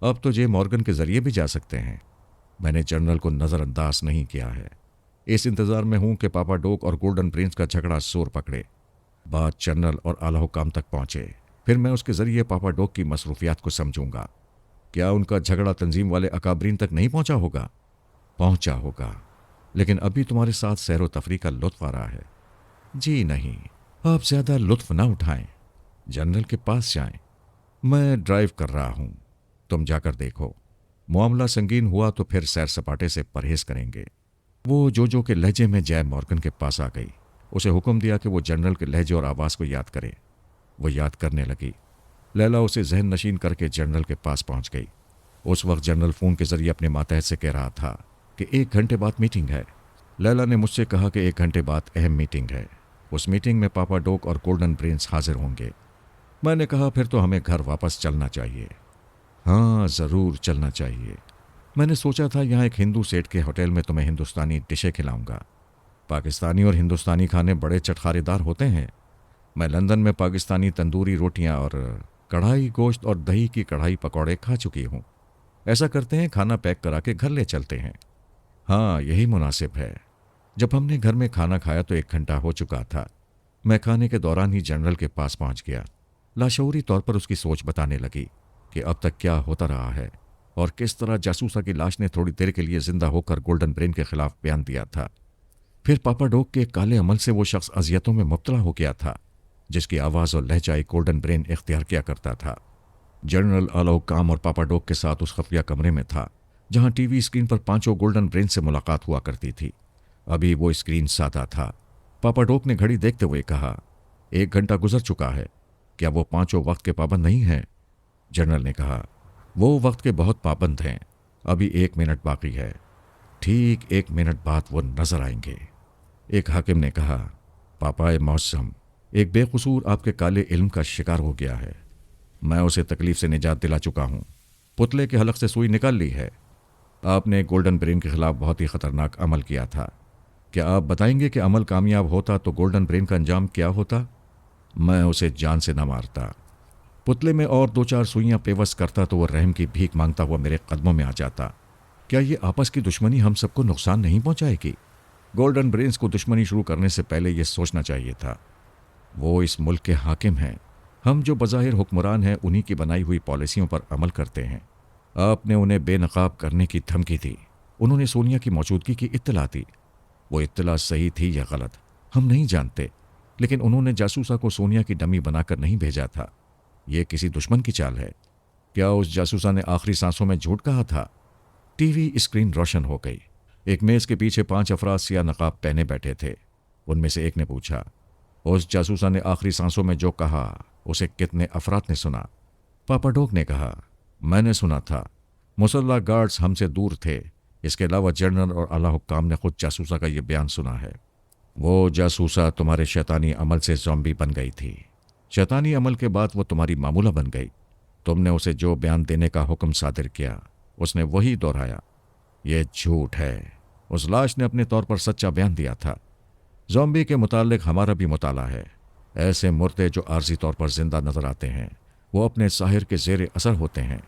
अब तो जे मॉर्गन के ज़रिए भी जा सकते हैं। मैंने जनरल को नज़रअंदाज नहीं किया है। इस इंतज़ार में हूं कि पापा डोक और गोल्डन प्रिंस का झगड़ा जोर पकड़े। बात जनरल और आला हुक्काम तक पहुंचे, फिर मैं उसके ज़रिए पापा डोक की मसरूफियात को समझूंगा। क्या उनका झगड़ा तंजीम वाले अकाबरीन तक नहीं पहुंचा होगा? पहुंचा होगा, लेकिन अभी तुम्हारे साथ सैर व तफरी का लुत्फ आ रहा है। जी नहीं, आप ज़्यादा लुत्फ ना उठाएं, जनरल के पास जाएं। मैं ड्राइव कर रहा हूं, तुम जाकर देखो। मामला संगीन हुआ तो फिर सैर सपाटे से परहेज करेंगे। वो जोजो के लहजे में जय मॉर्गन के पास आ गई। उसे हुक्म दिया कि वो जनरल के लहजे और आवाज़ को याद करे। वो याद करने लगी। लैला उसे जहन नशीन करके जनरल के पास पहुंच गई। उस वक्त जनरल फ़ोन के ज़रिए अपने मातहत से कह रहा था कि 1 घंटे बाद मीटिंग है। लैला ने मुझसे कहा कि 1 घंटे बाद अहम मीटिंग है। उस मीटिंग में पापा डोक और गोल्डन ब्रेन्स हाजिर होंगे। मैंने कहा, फिर तो हमें घर वापस चलना चाहिए। हाँ, ज़रूर चलना चाहिए। मैंने सोचा था यहाँ एक हिंदू सेठ के होटल में तुम्हें हिंदुस्तानी डिशें खिलाऊंगा। पाकिस्तानी और हिंदुस्तानी खाने बड़े चटखारेदार होते हैं। मैं लंदन में पाकिस्तानी तंदूरी रोटियां और कढ़ाई गोश्त और दही की कढ़ाई पकौड़े खा चुकी हूँ। ऐसा करते हैं, खाना पैक करा के घर ले चलते हैं। हाँ, यही मुनासिब है। जब हमने घर में खाना खाया तो 1 घंटा हो चुका था। मैं खाने के दौरान ही जनरल के पास पहुँच गया। लाशऊरी तौर पर उसकी सोच बताने लगी कि अब तक क्या होता रहा है और किस तरह जासूसा की लाश ने थोड़ी देर के लिए जिंदा होकर गोल्डन ब्रेन के खिलाफ बयान दिया था। फिर पापा डोक के काले अमल से वो शख्स अजियतों में मुब्तला हो गया था जिसकी आवाज़ और लहजा एक गोल्डन ब्रेन इख्तियार किया करता था। जनरल आला हुक्काम और पापा डोक के साथ उस खफिया कमरे में था जहां टीवी स्क्रीन पर 5 गोल्डन ब्रेन से मुलाकात हुआ करती थी। अभी वो स्क्रीन सादा था। पापा डोक ने घड़ी देखते हुए कहा, 1 घंटा गुजर चुका है, क्या वो 5 वक्त के पाबंद नहीं हैं? जनरल ने कहा, वो वक्त के बहुत पाबंद हैं, अभी 1 मिनट बाकी है। ठीक 1 मिनट बाद वो नजर आएंगे। एक हाकिम ने कहा, पापाए मौसम, एक बेकसूर आपके काले इल्म का शिकार हो गया है। मैं उसे तकलीफ से निजात दिला चुका हूँ। पुतले के हलक से सुई निकाल ली है। आपने गोल्डन ब्रेन के खिलाफ बहुत ही खतरनाक अमल किया था। क्या आप बताएंगे कि अमल कामयाब होता तो गोल्डन ब्रेन का अंजाम क्या होता? मैं उसे जान से न मारता। पुतले में और 2-4 सुइयां पेवस करता तो वो रहम की भीख मांगता हुआ मेरे कदमों में आ जाता। क्या ये आपस की दुश्मनी हम सबको नुकसान नहीं पहुंचाएगी? गोल्डन ब्रेन्स को दुश्मनी शुरू करने से पहले ये सोचना चाहिए था। वो इस मुल्क के हाकिम हैं। हम जो बज़ाहिर हुक्मरान हैं उन्हीं की बनाई हुई पॉलिसियों पर अमल करते हैं। आपने उन्हें बेनकाब करने की धमकी दी। उन्होंने सोनिया की मौजूदगी की इत्तला दी। वो इत्तला सही थी या गलत हम नहीं जानते, लेकिन उन्होंने जासूसा को सोनिया की डमी बनाकर नहीं भेजा था। ये किसी दुश्मन की चाल है। क्या उस जासूसा ने आखिरी सांसों में झूठ कहा था? टीवी स्क्रीन रोशन हो गई। एक मेज के पीछे 5 अफराद सिया नकाब पहने बैठे थे। उनमें से एक ने पूछा, उस जासूसा ने आखिरी सांसों में जो कहा उसे कितने अफराद ने सुना? पापा डोक ने कहा, मैंने सुना था। मुसल्ला गार्ड्स हमसे दूर थे। इसके अलावा जनरल और आला हुक्काम ने खुद जासूसा का यह बयान सुना है। वो जासूसा तुम्हारे शैतानी अमल से ज़ॉम्बी बन गई थी। शैतानी अमल के बाद वो तुम्हारी मामूला बन गई। तुमने उसे जो बयान देने का हुक्म सादिर किया उसने वही दोहराया। यह झूठ है। उस लाश ने अपने तौर पर सच्चा बयान दिया था। ज़ॉम्बी के मुतालिक हमारा भी मुताला है। ऐसे मुर्दे जो आर्जी तौर पर जिंदा नजर आते हैं वो अपने साहिर के ज़ेरे असर होते हैं।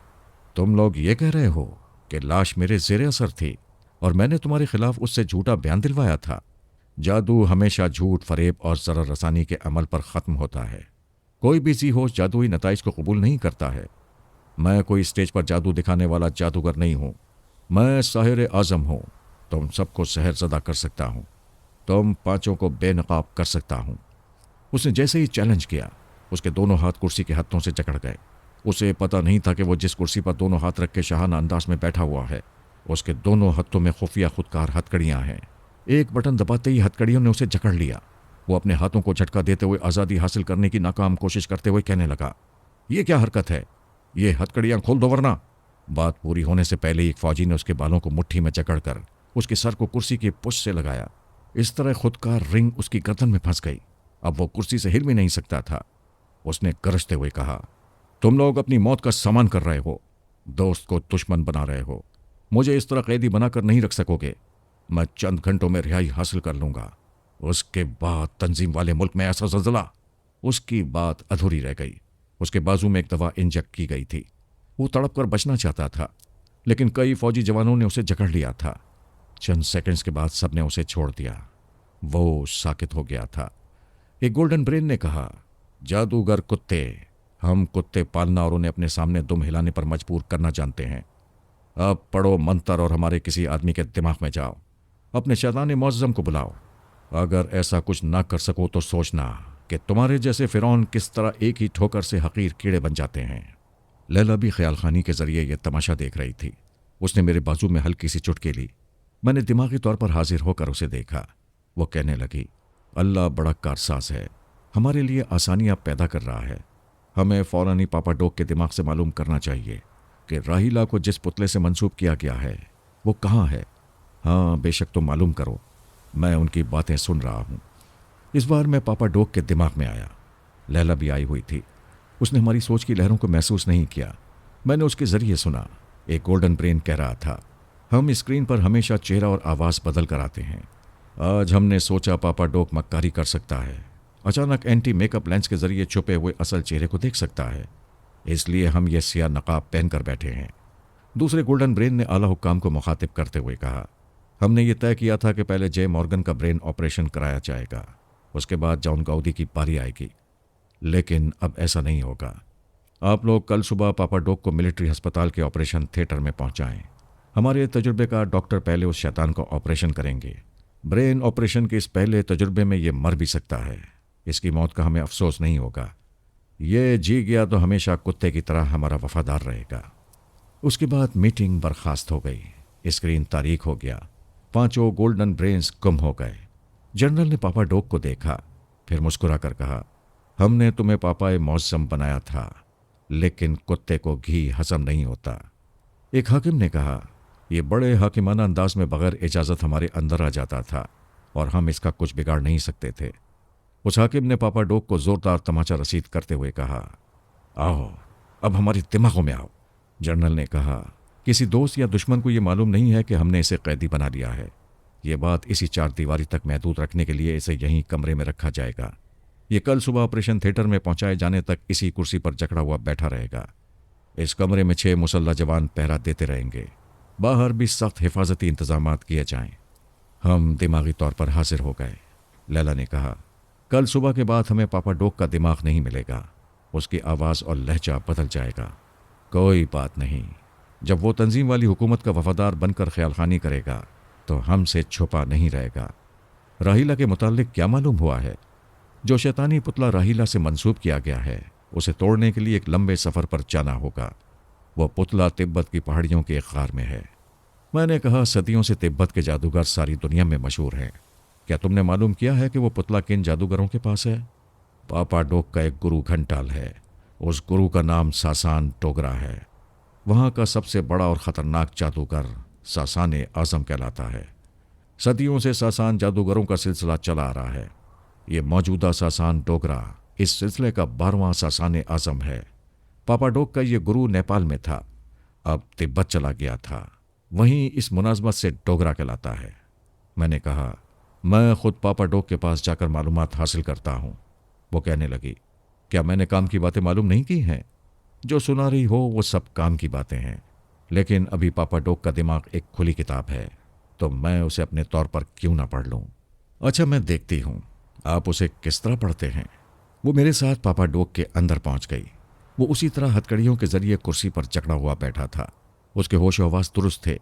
तुम लोग ये कह रहे हो कि लाश मेरे ज़ेरे असर थी और मैंने तुम्हारे खिलाफ उससे झूठा बयान दिलवाया था। जादू हमेशा झूठ, फरेब और ज़रर रसानी के अमल पर ख़त्म होता है। कोई भी जी होश जादुई नताइज को कबूल नहीं करता है। मैं कोई स्टेज पर जादू दिखाने वाला जादूगर नहीं हूँ। मैं साहिर आज़म हूँ। तुम सबको सहरज़दा कर सकता हूँ। तुम 5 को बेनकाब कर सकता हूँ। उसने जैसे ही चैलेंज किया उसके दोनों हाथ कुर्सी के हत्थों से जकड़ गए। उसे पता नहीं था कि वो जिस कुर्सी पर दोनों हाथ रख के शाहाना अंदाज में बैठा हुआ है उसके दोनों हत्थों में खुफिया खुदकार हथकड़ियाँ हैं। एक बटन दबाते ही हथकड़ियों ने उसे जकड़ लिया। वो अपने हाथों को झटका देते हुए आज़ादी हासिल करने की नाकाम कोशिश करते हुए कहने लगा, ये क्या हरकत है? ये हथकड़ियाँ खोल दो वरना। बात पूरी होने से पहले एक फौजी ने उसके बालों को मुट्ठी में जकड़कर उसके सर को कुर्सी की पुश से लगाया। इस तरह खुदकार रिंग उसकी गर्दन में फंस गई। अब वो कुर्सी से हिल भी नहीं सकता था। उसने गरजते हुए कहा, तुम लोग अपनी मौत का सामान कर रहे हो। दोस्त को दुश्मन बना रहे हो। मुझे इस तरह कैदी बनाकर नहीं रख सकोगे। मैं चंद घंटों में रिहाई हासिल कर लूंगा। उसके बाद तंजीम वाले मुल्क में ऐसा ज़ल्ज़ला। उसकी बात अधूरी रह गई। उसके बाजू में एक दवा इंजेक्ट की गई थी। वो तड़प कर बचना चाहता था, लेकिन कई फौजी जवानों ने उसे जकड़ लिया था। चंद सेकंड्स के बाद सबने उसे छोड़ दिया। वो साकित हो गया था। एक गोल्डन ब्रेन ने कहा, जादूगर कुत्ते, हम कुत्ते पालना और उन्हें अपने सामने दुम हिलाने पर मजबूर करना जानते हैं। अब पढ़ो मंत्र और हमारे किसी आदमी के दिमाग में जाओ। अपने शैतान मुअज़्ज़म को बुलाओ। अगर ऐसा कुछ ना कर सको तो सोचना कि तुम्हारे जैसे फ़िरौन किस तरह एक ही ठोकर से हकीर कीड़े बन जाते हैं। लैला भी ख्याल खानी के जरिए यह तमाशा देख रही थी। उसने मेरे बाजू में हल्की सी चुटकी ली। मैंने दिमागी तौर पर हाजिर होकर उसे देखा। वो कहने लगी, अल्लाह बड़ा कारसाज है। हमारे लिए आसानियाँ पैदा कर रहा है। हमें फ़ौरन ही पापा डोक के दिमाग से मालूम करना चाहिए कि राहीला को जिस पुतले से मंसूब किया गया है वो कहाँ है। हाँ बेशक, तुम मालूम करो। मैं उनकी बातें सुन रहा हूँ। इस बार मैं पापा डोक के दिमाग में आया। लैला भी आई हुई थी। उसने हमारी सोच की लहरों को महसूस नहीं किया। मैंने उसके ज़रिए सुना। एक गोल्डन ब्रेन कह रहा था, हम स्क्रीन पर हमेशा चेहरा और आवाज़ बदल कर आते हैं। आज हमने सोचा पापा डोक मक्कारी कर सकता है। अचानक एंटी मेकअप लेंस के ज़रिए छुपे हुए असल चेहरे को देख सकता है। इसलिए हम ये सिया नकाब पहन कर बैठे हैं। दूसरे गोल्डन ब्रेन ने आला हुक्काम को मुखातिब करते हुए कहा, हमने ये तय किया था कि पहले जे मॉर्गन का ब्रेन ऑपरेशन कराया जाएगा, उसके बाद जॉन गाउदी की बारी आएगी। लेकिन अब ऐसा नहीं होगा। आप लोग कल सुबह पापा डोक को मिलिट्री अस्पताल के ऑपरेशन थिएटर में पहुंचाएं। हमारे तजुर्बे का डॉक्टर पहले उस शैतान का ऑपरेशन करेंगे। ब्रेन ऑपरेशन के इस पहले तजुर्बे में ये मर भी सकता है। इसकी मौत का हमें अफसोस नहीं होगा। ये जी गया तो हमेशा कुत्ते की तरह हमारा वफादार रहेगा। उसके बाद मीटिंग बर्खास्त हो गई। स्क्रीन तारीख हो गया। 5 गोल्डन ब्रेन्स गुम हो गए। जनरल ने पापा डोक को देखा, फिर मुस्कुरा कर कहा, हमने तुम्हें पापा मुअज़्ज़म बनाया था, लेकिन कुत्ते को घी हजम नहीं होता। एक हाकिम ने कहा, यह बड़े हाकिमाना अंदाज में बगैर इजाज़त हमारे अंदर आ जाता था और हम इसका कुछ बिगाड़ नहीं सकते थे। उस हाकिम ने पापा डोक को ज़ोरदार तमाचा रसीद करते हुए कहा, आओ अब हमारे दिमागों में आओ। जनरल ने कहा, किसी दोस्त या दुश्मन को यह मालूम नहीं है कि हमने इसे कैदी बना लिया है। ये बात इसी 4 दीवारी तक महदूद रखने के लिए इसे यहीं कमरे में रखा जाएगा। ये कल सुबह ऑपरेशन थिएटर में पहुंचाए जाने तक इसी कुर्सी पर जकड़ा हुआ बैठा रहेगा। इस कमरे में 6 मुसल्ला जवान पहरा देते रहेंगे। बाहर भी सख्त हिफाजती इंतजामात किए जाएं। हम दिमागी तौर पर हाजिर हो गए। लैला ने कहा, कल सुबह के बाद हमें पापा डोक का दिमाग नहीं मिलेगा। उसकी आवाज़ और लहजा बदल जाएगा। कोई बात नहीं, जब वो तंजीम वाली हुकूमत का वफादार बनकर ख्याल खानी करेगा तो हमसे छुपा नहीं रहेगा। राहीला के मुताल्लिक क्या मालूम हुआ है? जो शैतानी पुतला राहीला से मंसूब किया गया है, उसे तोड़ने के लिए एक लंबे सफ़र पर जाना होगा। वो पुतला तिब्बत की पहाड़ियों के एक गार में है। मैंने कहा, सदियों से तिब्बत के जादूगर सारी दुनिया में मशहूर हैं। क्या तुमने मालूम किया है कि वो पुतला किन जादूगरों के पास है? पापा डोक का एक गुरु घंटाल है। उस गुरु का नाम सासान टोगरा है। वहाँ का सबसे बड़ा और ख़तरनाक जादूगर सासान आज़म कहलाता है। सदियों से सासान जादूगरों का सिलसिला चला आ रहा है। ये मौजूदा सासान टोगरा इस सिलसिले का 12वां सासान आज़म है। पापा डोक का ये गुरु नेपाल में था, अब तिब्बत चला गया था। वहीं इस मुनाजमत से डोगरा कहलाता है। मैंने कहा, मैं खुद पापा डोक के पास जाकर मालूमात हासिल करता हूँ। वो कहने लगी, क्या मैंने काम की बातें मालूम नहीं की हैं? जो सुना रही हो वो सब काम की बातें हैं, लेकिन अभी पापा डोक का दिमाग एक खुली किताब है, तो मैं उसे अपने तौर पर क्यों ना पढ़ लूँ। अच्छा, मैं देखती हूँ आप उसे किस तरह पढ़ते हैं। वो मेरे साथ पापा डोक के अंदर पहुँच गई। वो उसी तरह हथकड़ियों के जरिए कुर्सी पर जकड़ा हुआ बैठा था। उसके होश हवास दुरुस्त थे।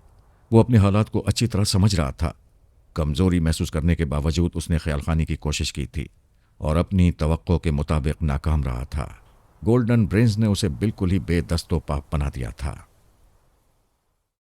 वो अपने हालात को अच्छी तरह समझ रहा था। कमज़ोरी महसूस करने के बावजूद उसने ख्याल खानी की कोशिश की थी और अपनी तवक्को के मुताबिक नाकाम रहा था। गोल्डन ब्रेन्स ने उसे बिल्कुल ही बेदस्तो पाप बना दिया था।